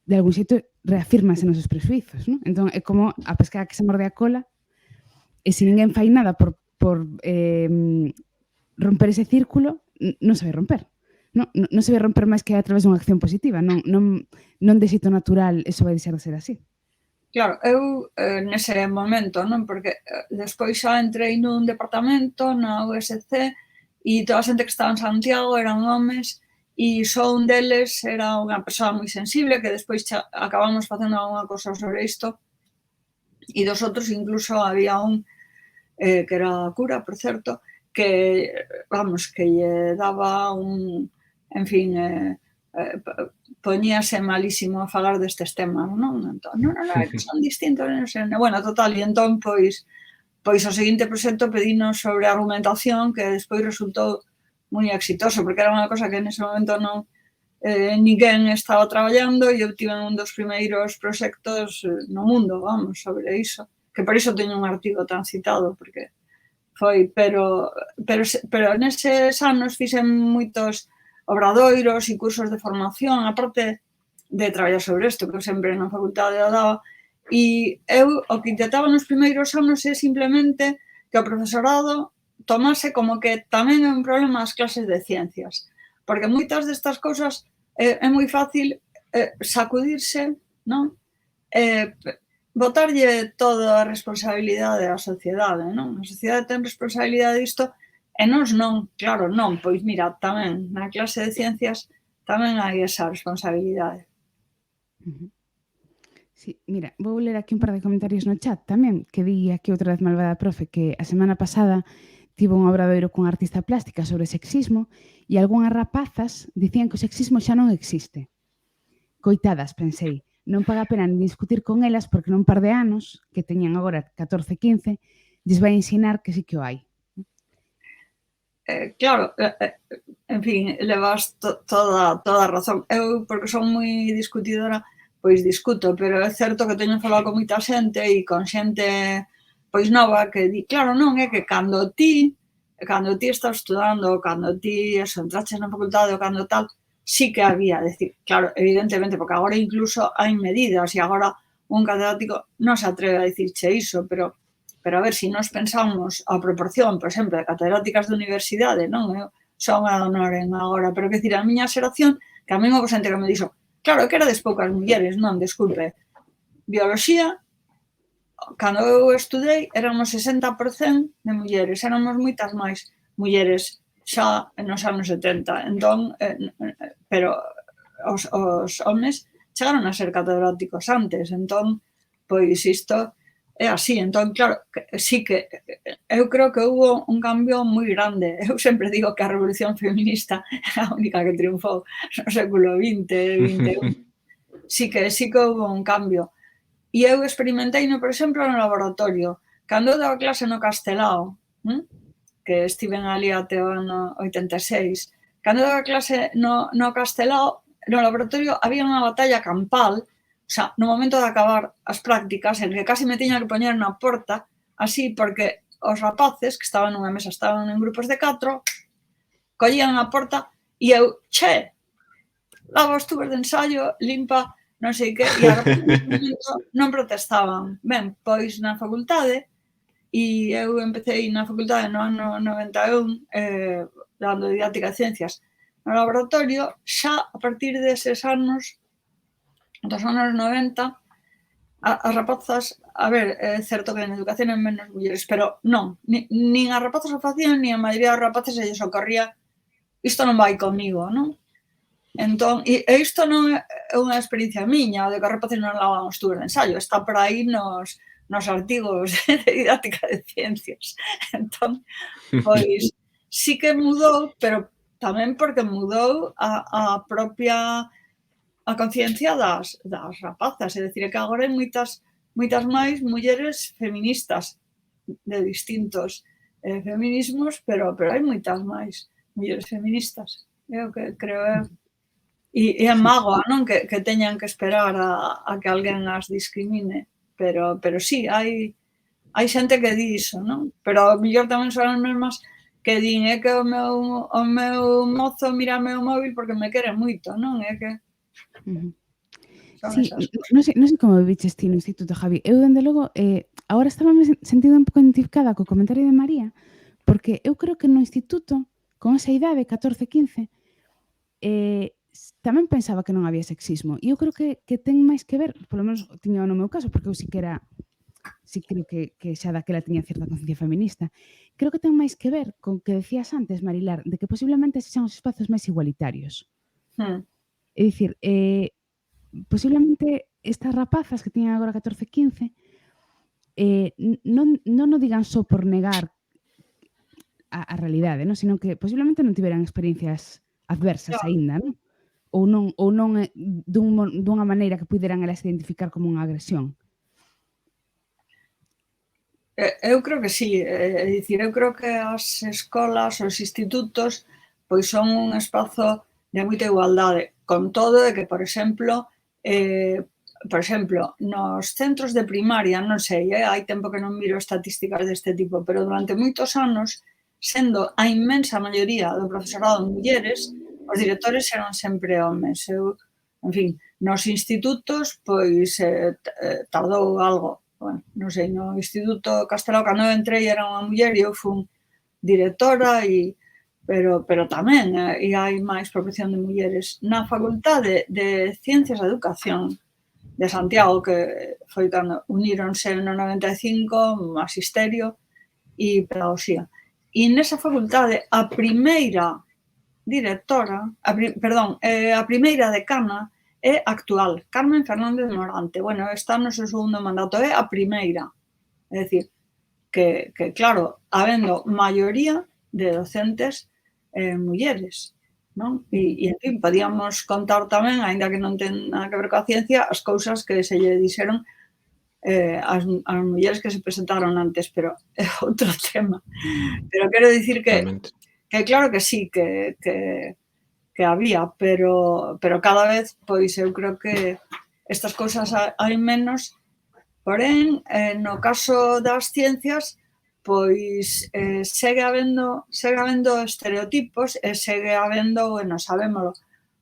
de algún xeito reafírmanse nos seus presuizos, non? Entón é como a pescada que se morde a cola e se ninguén fai nada por romper ese círculo, non se vai romper. Non se vai romper máis que a través dunha acción positiva, non de xeito natural eso vai deixar de ser así. Claro, eu nese momento, non? Porque despois xa entrei nun departamento na USC e toda a xente que estaba en Santiago eran homes e só un deles era unha persoa moi sensible que despois acabamos facendo alguna cosa sobre isto e dos outros incluso había un que era cura, por certo, que, vamos, que lle daba un, en fin, poñíase malísimo a falar destes temas, non? Entón, non, son distintos, non sei. Bueno, total, e entón, pois o seguinte proxecto pedinos sobre argumentación que despois resultou moi exitoso, porque era unha cosa que nese momento non ninguén estaba traballando e eu tive un dos primeiros proxectos no mundo, vamos, sobre iso, que por iso teño un artigo tan citado, porque foi, pero neses anos fixen moitos obradoiros e cursos de formación, aparte de traballar sobre isto, que eu sempre na facultade o daba, e eu o que intentaba nos primeiros anos é simplemente que o profesorado tomase como que tamén é un problema as clases de ciencias, porque moitas destas cousas é moi fácil sacudirse, non? Botarlle toda a responsabilidade á sociedade, non? A sociedade ten responsabilidade disto e nós non, claro, non, pois mira, tamén na clase de ciencias tamén hai esa responsabilidade. Sí, mira, vou ler aquí un par de comentarios no chat tamén, que di aquí outra vez malvada profe que a semana pasada tivo un obradoiro con artista plástica sobre sexismo e algunhas rapazas dicían que o sexismo xa non existe. Coitadas, pensei, non paga a pena nin discutir con elas porque nun par de anos, que teñan agora 14, 15, lles vai ensinar que sí que o hai. Claro, en fin, levas toda a razón. Eu, porque son moi discutidora, pois discuto, pero é certo que teño falado con moita xente e con xente pois nova que di, claro, non, é que cando ti estás estudando, cando ti entraches na facultade ou cando tal, sí que había, decir, claro, evidentemente, porque agora incluso hai medidas e agora un catedrático non se atreve a dicirche iso, pero a ver, se nós pensamos a proporción, por exemplo, de catedráticas de universidade, non? Eu son a Honoren agora, pero que dicir, a miña xeración, que a mí houve xente que me dixo, claro, que erades poucas mulleres, non, desculpe, bioloxía, cando eu estudei, éramos 60% de mulleres, éramos moitas máis mulleres xa nos anos 70, entón, pero os homes chegaron a ser catedráticos antes, entón, pois isto é así, entón, claro, sí que eu creo que houve un cambio moi grande. Eu sempre digo que a revolución feminista é a única que triunfou no século XX, XXI. Sí que houve un cambio. E eu experimentei, por exemplo, no laboratorio. Cando eu daba clase no Castelao, que estiven ali até o ano 86, cando eu daba clase no Castelao, no laboratorio había unha batalla campal. O sea, no momento de acabar as prácticas, en que casi me tiña que poñer na porta, así, porque os rapaces que estaban nunha mesa, estaban en grupos de 4, collían a porta E eu, lava os tubos de ensaio, limpa, non sei que, e agora non protestaban. Ben, pois na facultade, e eu empecé na facultade no ano 91, dando didáctica de ciencias no laboratorio, xa a partir deses anos, dos anos 90, as rapazas, a ver, é certo que en educación hai menos mulleres, pero non, nin as rapazas o facían, nin a maioría dos rapaces se lles ocorría isto non vai comigo, non? Entón, e isto non é unha experiencia miña, de que os rapaces non lavan os tubos de ensaio, está por aí nos artigos de didáctica de ciencias. Entón, pois, sí que mudou, pero tamén porque mudou a propia a conciencia das rapazas, é dicir, que agora hai moitas máis mulleres feministas de distintos feminismos, pero hai moitas máis mulleres feministas, é o que creo. E é mágoa, non? Que teñan que esperar a que alguén as discrimine, pero sí, hai xente que di iso, non? Pero ao mellor tamén son as mesmas que din é que o meu mozo mira o meu móvil porque me quere moito, non? É que sí, non sei como viches ti no instituto, Javi. Eu, dende logo, agora estaba me sentindo un pouco identificada co comentario de María, porque eu creo que no instituto, con esa idade, 14, 15, tamén pensaba que non había sexismo. E eu creo que ten máis que ver, polo menos tiña no meu caso, porque eu sí creo que xa daquela tiña certa conciencia feminista. Creo que ten máis que ver con que decías antes, Marilar, de que posiblemente sexan os espazos máis igualitarios. É dicir, posiblemente estas rapazas que tiñan agora 14, 15 non o digan só por negar a realidade, non? Sino que posiblemente non tiveran experiencias adversas aínda, non? Ou non dunha maneira que puderan elas identificar como unha agresión. Eu creo que sí, é dicir, eu creo que as escolas, os institutos, pois son un espazo de moita igualdade, con todo de que, por exemplo, nos centros de primaria, non sei, hai tempo que non miro estatísticas deste tipo, pero durante moitos anos, sendo a inmensa maioría do profesorado mulleres, os directores eran sempre homes. En fin, nos institutos, pois, tardou algo. Bueno, non sei, no Instituto Castelao, cando eu entrei, era unha muller e eu fun directora, pero tamén hai máis proporción de mulleres. Na Facultade de Ciencias da Educación de Santiago, que foi cando uníronse no 95, Magisterio e Pedagogía. E nesa facultade, a primeira directora, a primeira decana é actual, Carmen Fernández Morante. Bueno, está no seu segundo mandato, é a primeira. É dicir, que claro, habendo maioría de docentes mulleres, non? E, en fin, podíamos contar tamén, aínda que non ten nada que ver coa ciencia, as cousas que se lle dixeron as mulleres que se presentaron antes, pero é outro tema. Pero quero dicir que claro que sí, que había, pero cada vez, pois, eu creo que estas cousas hai menos, porén, no caso das ciencias, pois segue habendo estereotipos e segue habendo, bueno, sabémolo,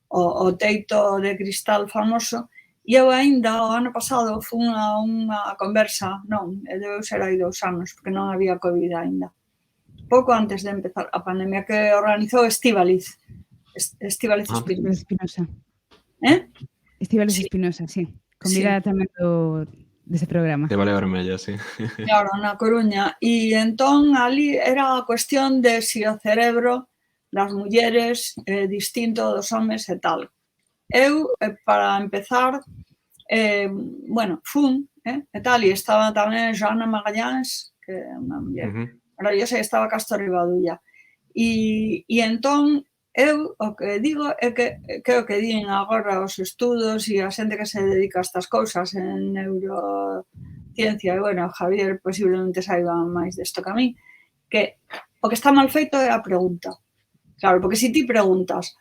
o teito de cristal famoso, e eu aínda o ano pasado fun a unha conversa, non, debeu ser hai 2 anos, porque non había COVID aínda, pouco antes de empezar a pandemia, que organizou Estíbaliz Espinosa. Estíbaliz Espinosa, sí. Convidada tamén dese programa. De Balea Vermella, sí. Claro, na Coruña. E entón, ali era a cuestión de si o cerebro das mulleres distinto dos homes e tal. Eu, para empezar, bueno, fun, e tal, e estaba tamén Joana Magalláns, que é unha muller maravillosa, e estaba Castro Rivadulla. E entón, eu o que digo é que o que din agora os estudos e a xente que se dedica a estas cousas en neurociencia, e, bueno, Javier posiblemente saiba máis desto que a mí, que o que está mal feito é a pregunta. Claro, porque se ti preguntas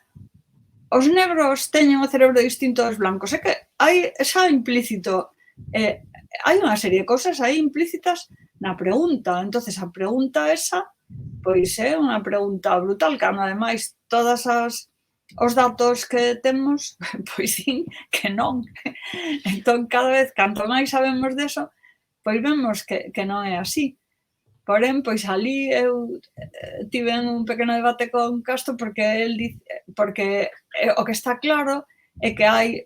os negros teñen o cerebro distinto dos blancos, é que hai xa implícito, hai unha serie de cousas aí implícitas na pregunta. Entonces, a pregunta esa, pois é unha pregunta brutal, que ademais todas as os datos que temos, pois din que non. Entón, cada vez, canto máis sabemos deso, pois vemos que non é así. Porén, pois ali eu tive un pequeno debate con Castro porque o que está claro é que hai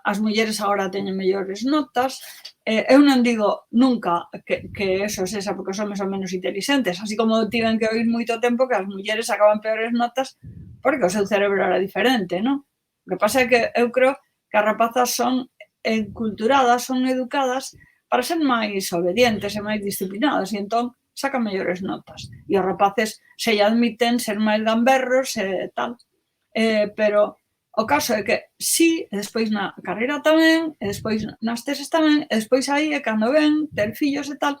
as mulleres agora teñen mellores notas. Eu non digo nunca que eso sexa porque os homes son menos inteligentes, así como tiven que oír moito tempo que as mulleres sacaban peores notas porque o seu cerebro era diferente, non? O que pasa é que eu creo que as rapazas son enculturadas, son educadas para ser máis obedientes e máis disciplinadas e entón sacan mellores notas. E os rapaces se lle admiten ser máis gamberros e tal. Pero o caso é que sí, e despois na carreira tamén, e despois nas teses tamén, e despois aí é cando ven ter fillos e tal,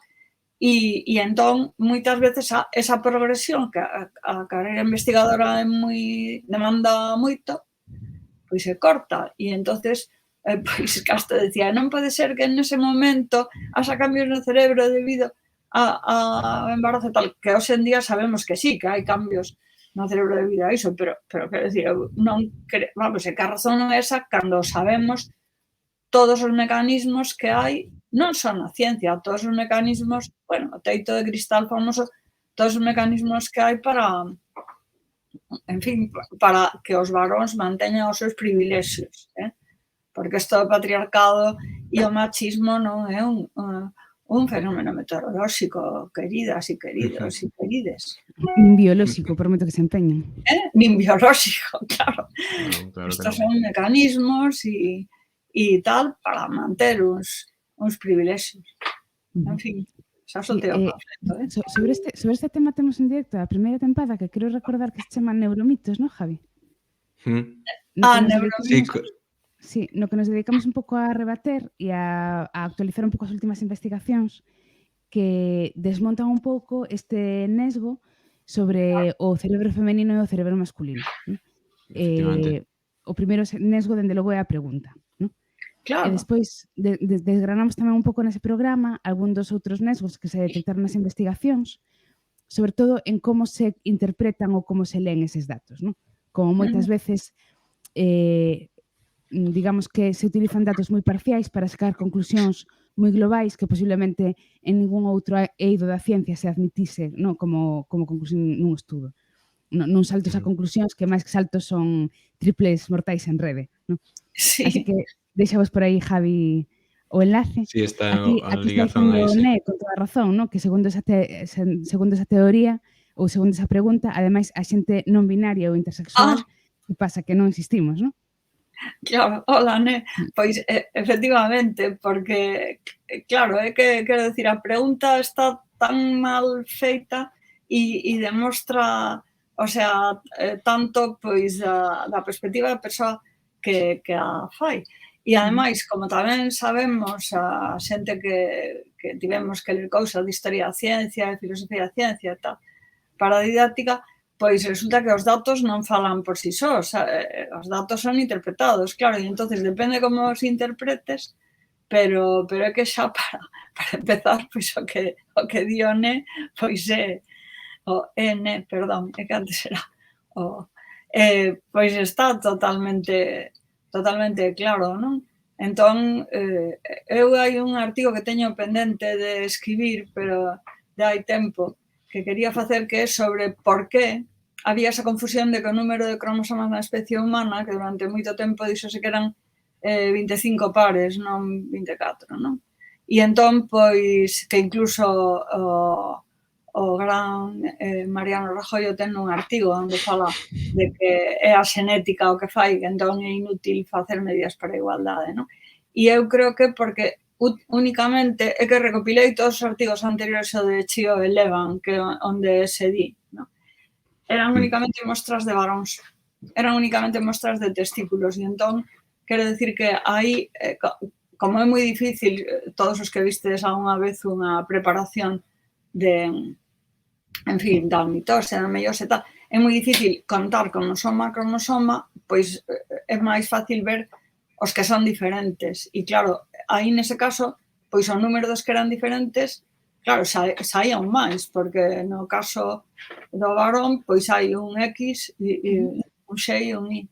e entón moitas veces esa progresión que a carreira investigadora demanda moito, pois se corta, e entonces pois Castro decía, non pode ser que nese momento haxa cambios no cerebro debido ao embarazo e tal, que hoxe en día sabemos que sí, que hai cambios no cerebro debido a iso, pero quero dicir, non vamos, é que a razón non é esa cando sabemos todos os mecanismos que hai, non só na ciencia, todos os mecanismos, bueno, o teito de cristal famoso, todos os mecanismos que hai para, en fin, para que os varóns manteñan os seus privilexios, porque isto do patriarcado e o machismo non é un fenómeno meteorolóxico, queridas e queridos e querides. Nin biolóxico, prometo que se empeñan. Nin biolóxico, claro. Claro Estos son mecanismos e tal para manter uns privilexios. En fin, xa soltei o panfleto, Sobre este tema temos en directo a primeira tempada que quero recordar que se chama Neuromitos, non, Javi? Neuromitos. Sí, no que nos dedicamos un pouco a rebater e a actualizar un pouco as últimas investigacións que desmontan un pouco este nesgo sobre o cerebro femenino e o cerebro masculino. O primeiro nesgo, dende logo, é a pregunta. Claro. E despois desgranamos tamén un pouco nese programa algún dos outros nesgos que se detectaron nas investigacións, sobre todo en como se interpretan ou como se leen eses datos, non? Como moitas veces digamos que se utilizan datos moi parciais para sacar conclusións moi globais que posiblemente en ningún outro eido da ciencia se admitise, non, como conclusión nun estudo. Non saltos a conclusións que máis que saltos son triples mortais en rede, non? Sí. Así que deixavos por aí, Javi, o enlace. Sí, está aquí a está ligazón aí, dicindo sí. con toda a razón, non? Que segundo esa teoría ou segundo esa pregunta, ademais a xente non binaria ou intersexual, que pasa que non existimos, non? Claro, hola, Né. Pois, efectivamente, porque, claro, é que, quero dicir, a pregunta está tan mal feita e demostra, o sea, tanto, pois, da perspectiva da persoa que a fai. E, ademais, como tamén sabemos a xente que tivemos que ler cousas de historia da ciencia, de filosofía da ciencia e tal, para a didáctica, pois resulta que os datos non falan por si sós, os datos son interpretados, claro, e entonces depende como os interpretes, pero é que xa para empezar, pois o que di o Né, pois é o N, perdón, é que antes era o pois está totalmente claro, non? Entón, eu hai un artigo que teño pendente de escribir, pero já hai tempo, que quería facer, que é sobre por que había esa confusión de que o número de cromosomas na especie humana, que durante moito tempo dixose que eran 25 pares, non 24, non? E entón, pois, que incluso o gran Mariano Rajoy ten un artigo onde fala de que é a xenética o que fai, que entón é inútil facer medidas para a igualdade, non? E eu creo que porque únicamente é que recopilei todos os artigos anteriores ao de Chio e Levan, que onde se di, non? Eran únicamente mostras de varóns, eran únicamente mostras de testículos, e entón, quero dicir que aí, como é moi difícil, todos os que vistes algunha vez unha preparación de, en fin, da mitose, da meiose e tal, é moi difícil contar cromosoma a cromosoma, pois é máis fácil ver os que son diferentes. E claro, aí nese caso, pois o número dos que eran diferentes, claro, saían máis, porque no caso do varón, pois hai un X, un X e un Y.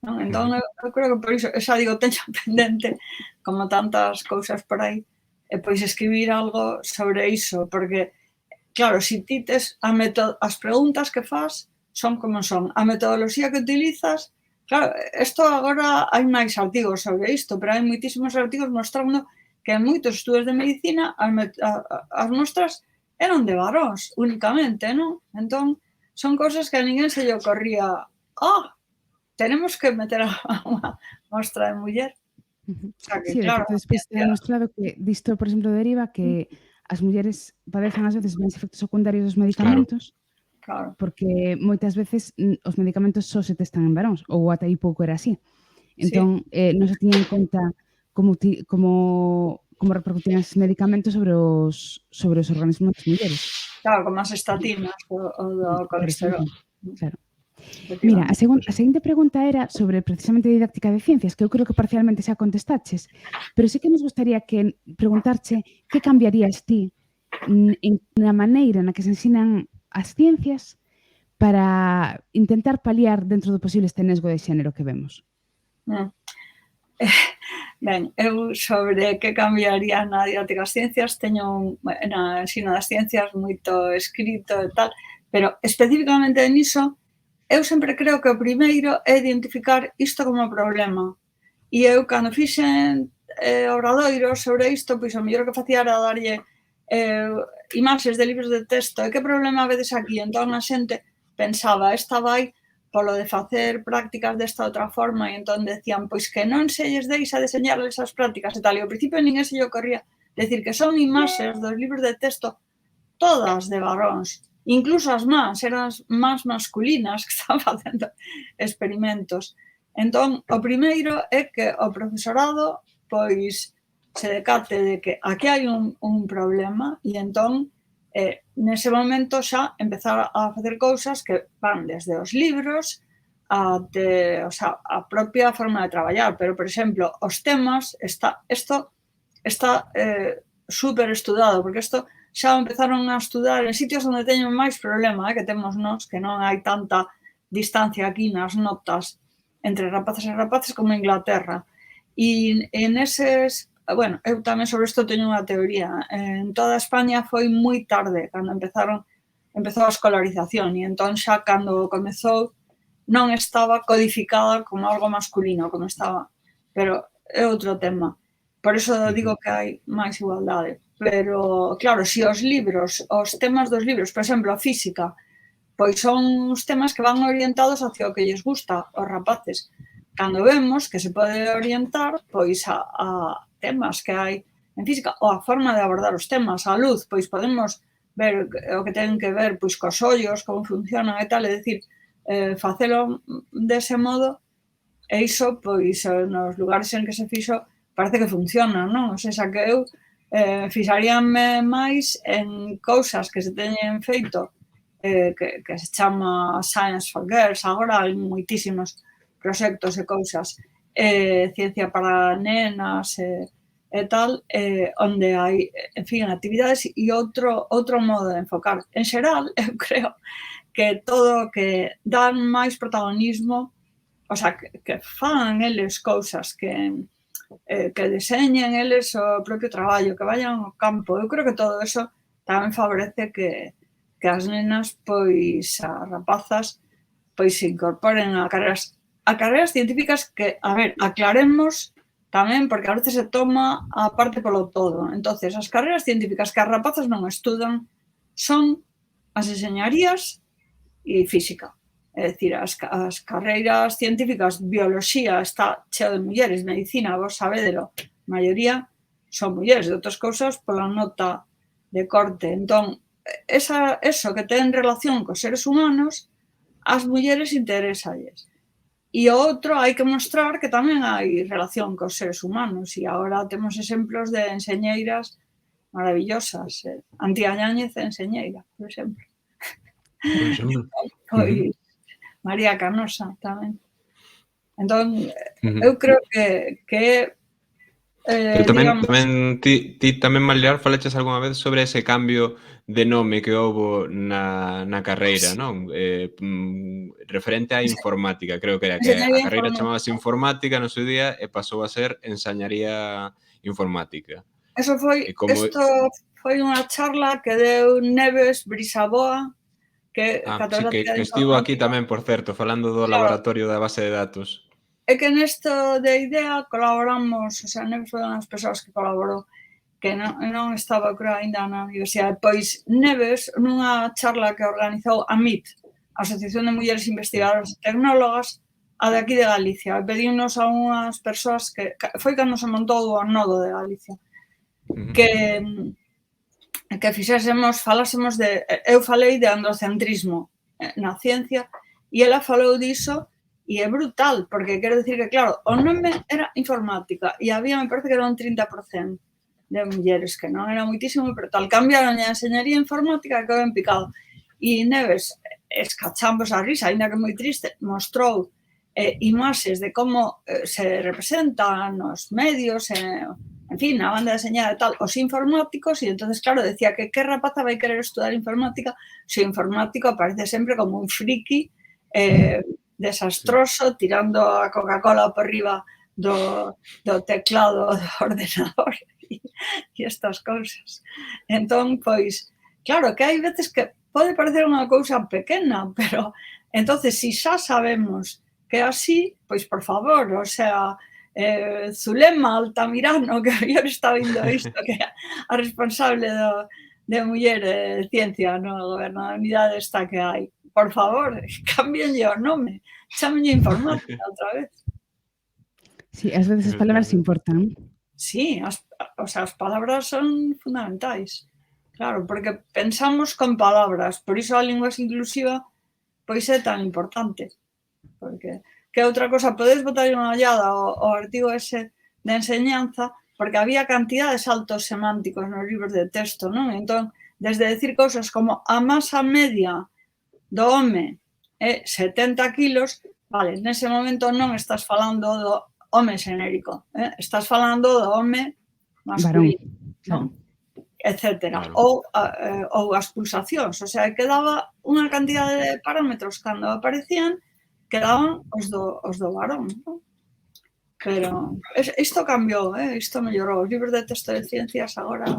non? Entón, eu creo que por iso, xa digo, teño pendente, como tantas cousas por aí, e pois escribir algo sobre iso, porque, claro, se ti tes as preguntas que fas son como son, a metodoloxía que utilizas, claro, isto agora hai máis artigos sobre isto, pero hai moitísimos artigos mostrando que en moitos estudos de medicina as mostras eran de varóns únicamente, non? Entón, son cousas que a ninguén se lle ocorría, tenemos que meter a unha mostra de muller. O sea que, Sí, de claro, feito, despois está demostrado que disto, por exemplo, deriva que as mulleres padecen ás veces máis efectos secundarios dos medicamentos, claro, porque moitas veces os medicamentos só se testan en varóns, ou ata aí pouco era así. Entón, non se tiña en conta como repercutían esses medicamentos sobre os organismos das mulleres. claro, como as estatinas o do Por colesterol. exemplo, claro. Mira, a seguinte pregunta era sobre precisamente didáctica de ciencias, que eu creo que parcialmente xa contestaches, pero sí que nos gustaría que preguntarche que cambiarías ti na maneira na que se ensinan as ciencias para intentar paliar dentro do posible este nesgo de xénero que vemos. Ben, eu sobre que cambiaría na didáctica das ciencias teño na ensino das ciencias moito escrito e tal, pero especificamente niso eu sempre creo que o primeiro é identificar isto como problema. E eu, cando fixen obradoiros sobre isto, pois o mellor que facía era darlle imaxes de libros de texto e que problema vedes aquí? Entón a xente pensaba, esta vai polo de facer prácticas desta outra forma, e entón decían, pois que non se lles deixa deseñarles as prácticas e tal, e ao principio ninguén se lle ocorría decir que son imaxes dos libros de texto todas de varóns, incluso as más, eran as más masculinas que estaban facendo experimentos. Entón, o primeiro é que o profesorado, pois, se decate de que aquí hai un problema e entón, nese momento xa empezar a facer cousas que van desde os libros até, o sea, a propia forma de traballar, pero, por exemplo, os temas, isto está super estudado, porque isto xa empezaron a estudar en sitios onde teñen máis problema, que temos nós, que non hai tanta distancia aquí nas notas entre rapazas e rapaces como en Inglaterra. E neses, bueno, eu tamén sobre isto teño unha teoría. En toda España foi moi tarde cando empezou a escolarización, e entón xa cando comezou non estaba codificada como algo masculino, como estaba, pero é outro tema. Por iso digo que hai máis igualdade. Pero, claro, se os libros, os temas dos libros, por exemplo, a física, pois son os temas que van orientados hacia o que lles gusta aos rapaces. Cando vemos que se pode orientar pois a temas que hai en física, ou a forma de abordar os temas, a luz, pois podemos ver o que ten que ver pois cos ollos, como funcionan e tal, é dicir, facelo dese modo, e iso, pois, nos lugares en que se fixo, parece que funciona, non? O sea, que eu fixaríame máis en cousas que se teñen feito que se chama Science for Girls, agora hai moitísimos proxectos e cousas, ciencia para nenas e tal, onde hai, en fin, actividades e outro modo de enfocar. En xeral, eu creo que todo que dan máis protagonismo, o sea, que fan eles cousas, que deseñen eles o propio traballo, que vayan ao campo. Eu creo que todo eso tamén favorece que as nenas, pois, as rapazas, pois se incorporen a carreiras científicas que, a ver, aclaremos tamén, porque a veces se toma a parte polo todo. Entonces, as carreiras científicas que as rapazas non estudan son as enxeñarías e física. É dicir, as carreiras científicas, bioloxía está cheo de mulleres, medicina, vos sabédelo, a maioría son mulleres, de outras cousas pola nota de corte. Entón, eso que ten relación cos seres humanos, as mulleres interesalles. E o outro, hai que mostrar que tamén hai relación cos seres humanos, e agora temos exemplos de enxeñeiras maravillosas. Antía Yáñez é enxeñeira, por exemplo. Por exemplo. Pois María Canosa tamén. Entón, eu creo que Pero digamos, tamén ti tamén, Maliar, falaches algunha vez sobre ese cambio de nome que houbo na carreira, sí, non? Referente á informática, creo que era que a enxeñería carreira informática. chamábase informática no seu día e pasou a ser enxañaría informática. Eso foi, E como isto foi unha charla que deu Neves Brisaboa, que sí, catedrática que de estivo aquí informática. tamén, por certo, falando do Claro, laboratorio da base de datos. é que nesto de IDEA colaboramos, o sea, Neves foi unha das persoas que colaborou, que non estaba, creo, aínda na universidade. Pois Neves, nunha charla que organizou a MIT, a Asociación de Mulleres Investigadoras e Tecnólogas, a de aquí de Galicia, pediunos a unhas persoas que foi cando se montou o nodo de Galicia, que falásemos de, eu falei de androcentrismo na ciencia e ela falou diso e é brutal, porque quero dicir que, claro, o nome era informática e había, me parece que era un 30% de mulleres, que non era moitísimo, pero tal, cambiaron a enseñaría informática e quedou en picado. E Neves, escachambos a risa, ainda que moi triste, mostrou imaxes de como se representan nos medios, en fin, na banda deseñada e tal, os informáticos, e entonces, claro, decía que rapaza vai querer estudar informática se o informático aparece sempre como un friki desastroso, tirando a Coca-Cola por riba do teclado do ordenador e estas cousas. Entón, pois, claro, que hai veces que pode parecer unha cousa pequena, pero entonces, si xa sabemos que é así, pois, por favor, o sea, Zulema Altamirano, que ayer está vindo isto, que é a responsable de Muller e Ciencia no goberno da unidade esta que hai. Por favor, cámbienlle o nome, chámenlle informática outra vez. Sí, ás veces as palabras importan. Sí, o sea, as palabras son fundamentais. Claro, porque pensamos con palabras, por iso a linguaxe inclusiva pois é tan importante. Porque que outra cosa, podes botar unha ollada ao artigo ese de enseñanza, porque había cantidad de saltos semánticos nos libros de texto, non? Entón, desde decir cousas como a masa media do home é 70 kilos, vale, nese momento non estás falando do home xenérico, estás falando do home masculino, non? Etcétera. Claro. Ou as pulsacións, o sea, quedaba unha cantidade de parámetros cando aparecían quedaban os do varón, non? Pero isto cambiou, isto mellorou. Os libros de texto de ciencias agora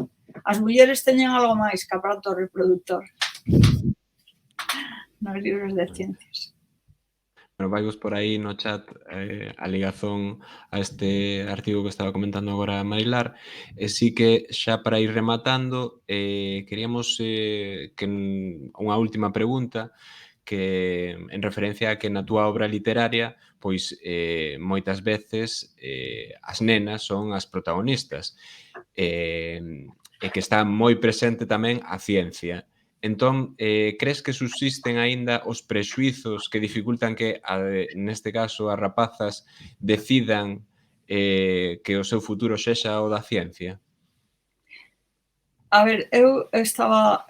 as mulleres teñen algo máis que aparato reproductor nos libros de ciencias. Bueno, vaigos por aí no chat a ligazón a este artigo que estaba comentando agora Marilar. E sí que xa para ir rematando, queríamos que unha última pregunta que en referencia a que na túa obra literaria pois moitas veces as nenas son as protagonistas e que está moi presente tamén a ciencia. Entón, crees que subsisten aínda os prexuizos que dificultan que, neste caso, as rapazas decidan que o seu futuro sexa o da ciencia? A ver, eu estaba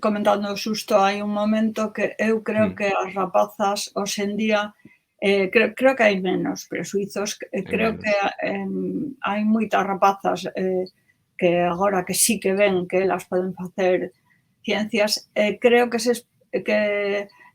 comentando xusto hai un momento que eu creo que as rapazas hoxendía creo que hai menos prexuizos, creo que hai moitas rapazas que agora que sí que ven que elas poden facer ciencias, creo que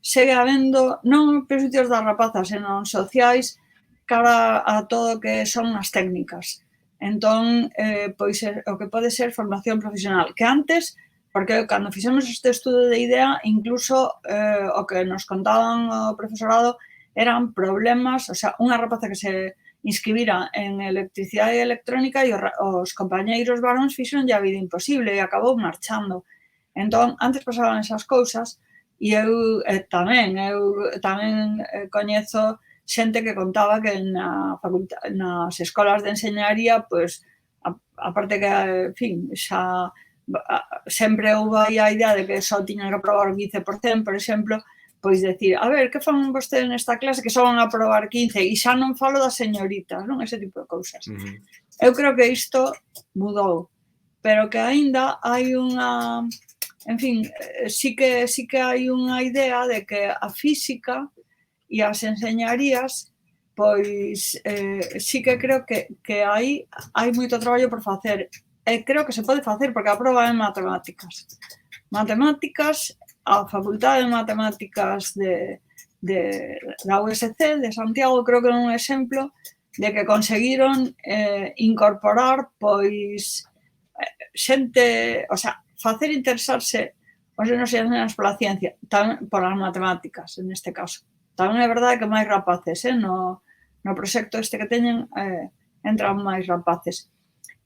segue habendo non prexuicios das rapazas, senón sociais cara a todo o que son as técnicas. Entón, pois o que pode ser formación profesional, que antes, porque cando fixemos este estudo de IDEA, incluso o que nos contaban o profesorado eran problemas, o sea, unha rapaza que se inscribira en electricidade e electrónica e os compañeiros varóns fixeronlle a vida imposible e acabou marchando. Entón, antes pasaban esas cousas e eu tamén coñezo xente que contaba que nas escolas de enseñaría, pois, aparte que, en fin, xa sempre houve aí a idea de que só tiñan que aprobar o 15%, por exemplo, pois decir, a ver, que fan vostedes nesta clase que só van a aprobar 15%, e xa non falo das señoritas, non? Ese tipo de cousas. Eu creo que isto mudou, pero que aínda hai unha... En fin, sí que hai unha idea de que a física e as enseñarías pois sí que creo que aí hai moito traballo por facer. E creo que se pode facer porque a proba é matemáticas. Matemáticas, a Facultade de Matemáticas da USC de Santiago creo que é un exemplo de que conseguiron incorporar pois xente, o sea, facer interesarse os nenos e as nenas pola ciencia, tamén polas matemáticas, en este caso. Tamén é verdade que máis rapaces, no proxecto este que teñen entran máis rapaces.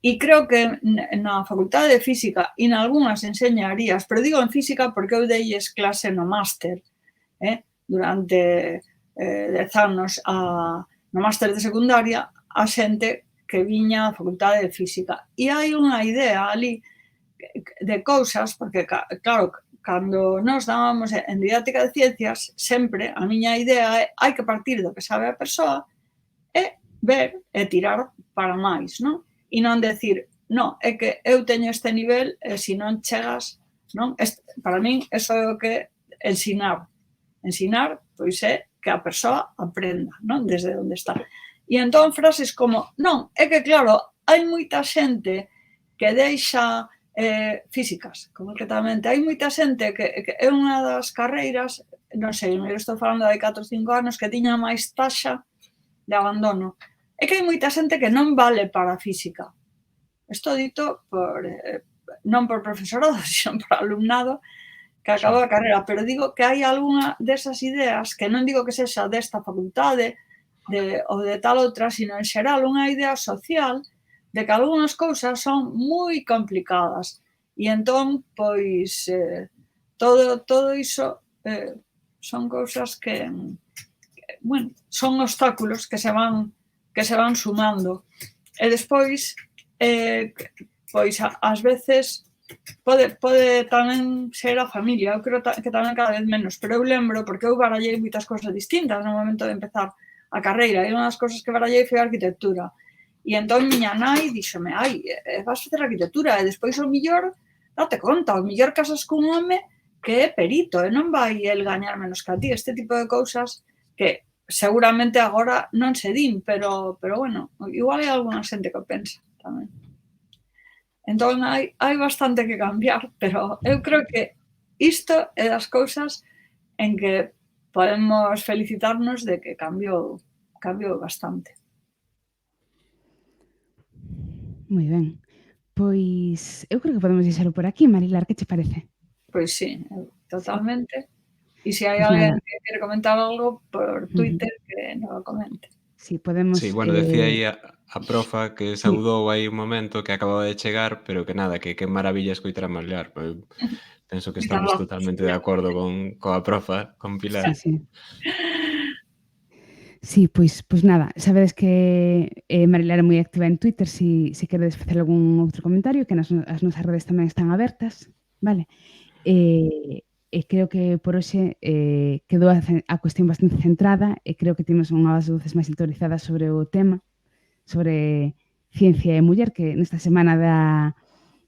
E creo que na Facultade de Física e nalgúnas enseñarías, pero digo en Física porque eu deilles clase no máster, durante 10 anos no máster de secundaria a xente que viña á Facultade de Física. E hai unha idea ali de cousas, porque, claro, cando nos dábamos en didáctica de ciencias, sempre a miña idea é hai que partir do que sabe a persoa e ver e tirar para máis, non? E non decir, non, é que eu teño este nivel e se non chegas, non? Para min, eso é o que ensinar. Ensinar, pois é que a persoa aprenda, non? Desde onde está. E entón frases como, non, é que claro, hai moita xente que deixa físicas, concretamente. Hai moita xente que é unha das carreiras, non sei, eu estou falando de 4 ou 5 anos, que tiña máis taxa de abandono. É que hai moita xente que non vale para a física. Isto dito non por profesorado, sino por alumnado que acabou a carreira, pero digo que hai algunha desas ideas, que non digo que sexa desta facultade ou de tal outra, sino en xeral unha idea social de que algunhas cousas son moi complicadas. E entón, pois, todo iso son cousas que, bueno, son obstáculos que se van sumando. E despois, pois, ás veces, pode tamén ser a familia. Eu creo que tamén cada vez menos, pero eu lembro, porque eu barallei moitas cousas distintas no momento de empezar a carreira, e unha das cousas que barallei foi a arquitectura. E entón miña nai díxome, vas facer arquitectura, e despois o millor, date conta, o millor casas cun home que é perito, e non vai el gañar menos que a ti. Este tipo de cousas que seguramente agora non se din, pero bueno, igual hai alguna xente que pensa tamén. Entón hai bastante que cambiar, pero eu creo que isto é das cousas en que podemos felicitarnos de que cambiou bastante. Moi ben. Pois eu creo que podemos deixalo por aquí, Marilar, que che parece? Pois sí, totalmente. E se hai alguén que quere comentar algo por Twitter, que non o comente. Sí, podemos... Sí, bueno, decía aí a profa que saudou aí un momento que acababa de chegar, pero que nada, que maravilla escoitar a Marilar. Penso que estamos totalmente de acordo coa profa, con Pilar. Sí. Sí, pois nada, sabedes que Marilar é moi activa en Twitter, se queredes facer algún outro comentario, que as nosas redes tamén están abertas, vale? E creo que por hoxe quedou a cuestión bastante centrada e creo que temos unhas voces máis autorizadas sobre o tema, sobre ciencia e muller, que nesta semana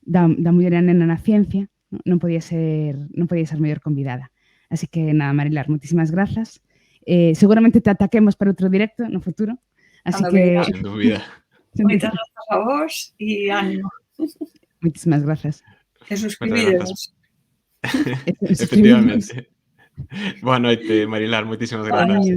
da muller e a nena na ciencia non podía ser mellor convidada. Así que nada, Marilar, moitísimas grazas. Seguramente te ataquemos para outro directo no futuro, así que... Sin dúbida. Moitas grazas a vos e ánimo. Moitísimas grazas. E suscribídenos. Efectivamente. Boa noite, Marilar, moitísimas grazas.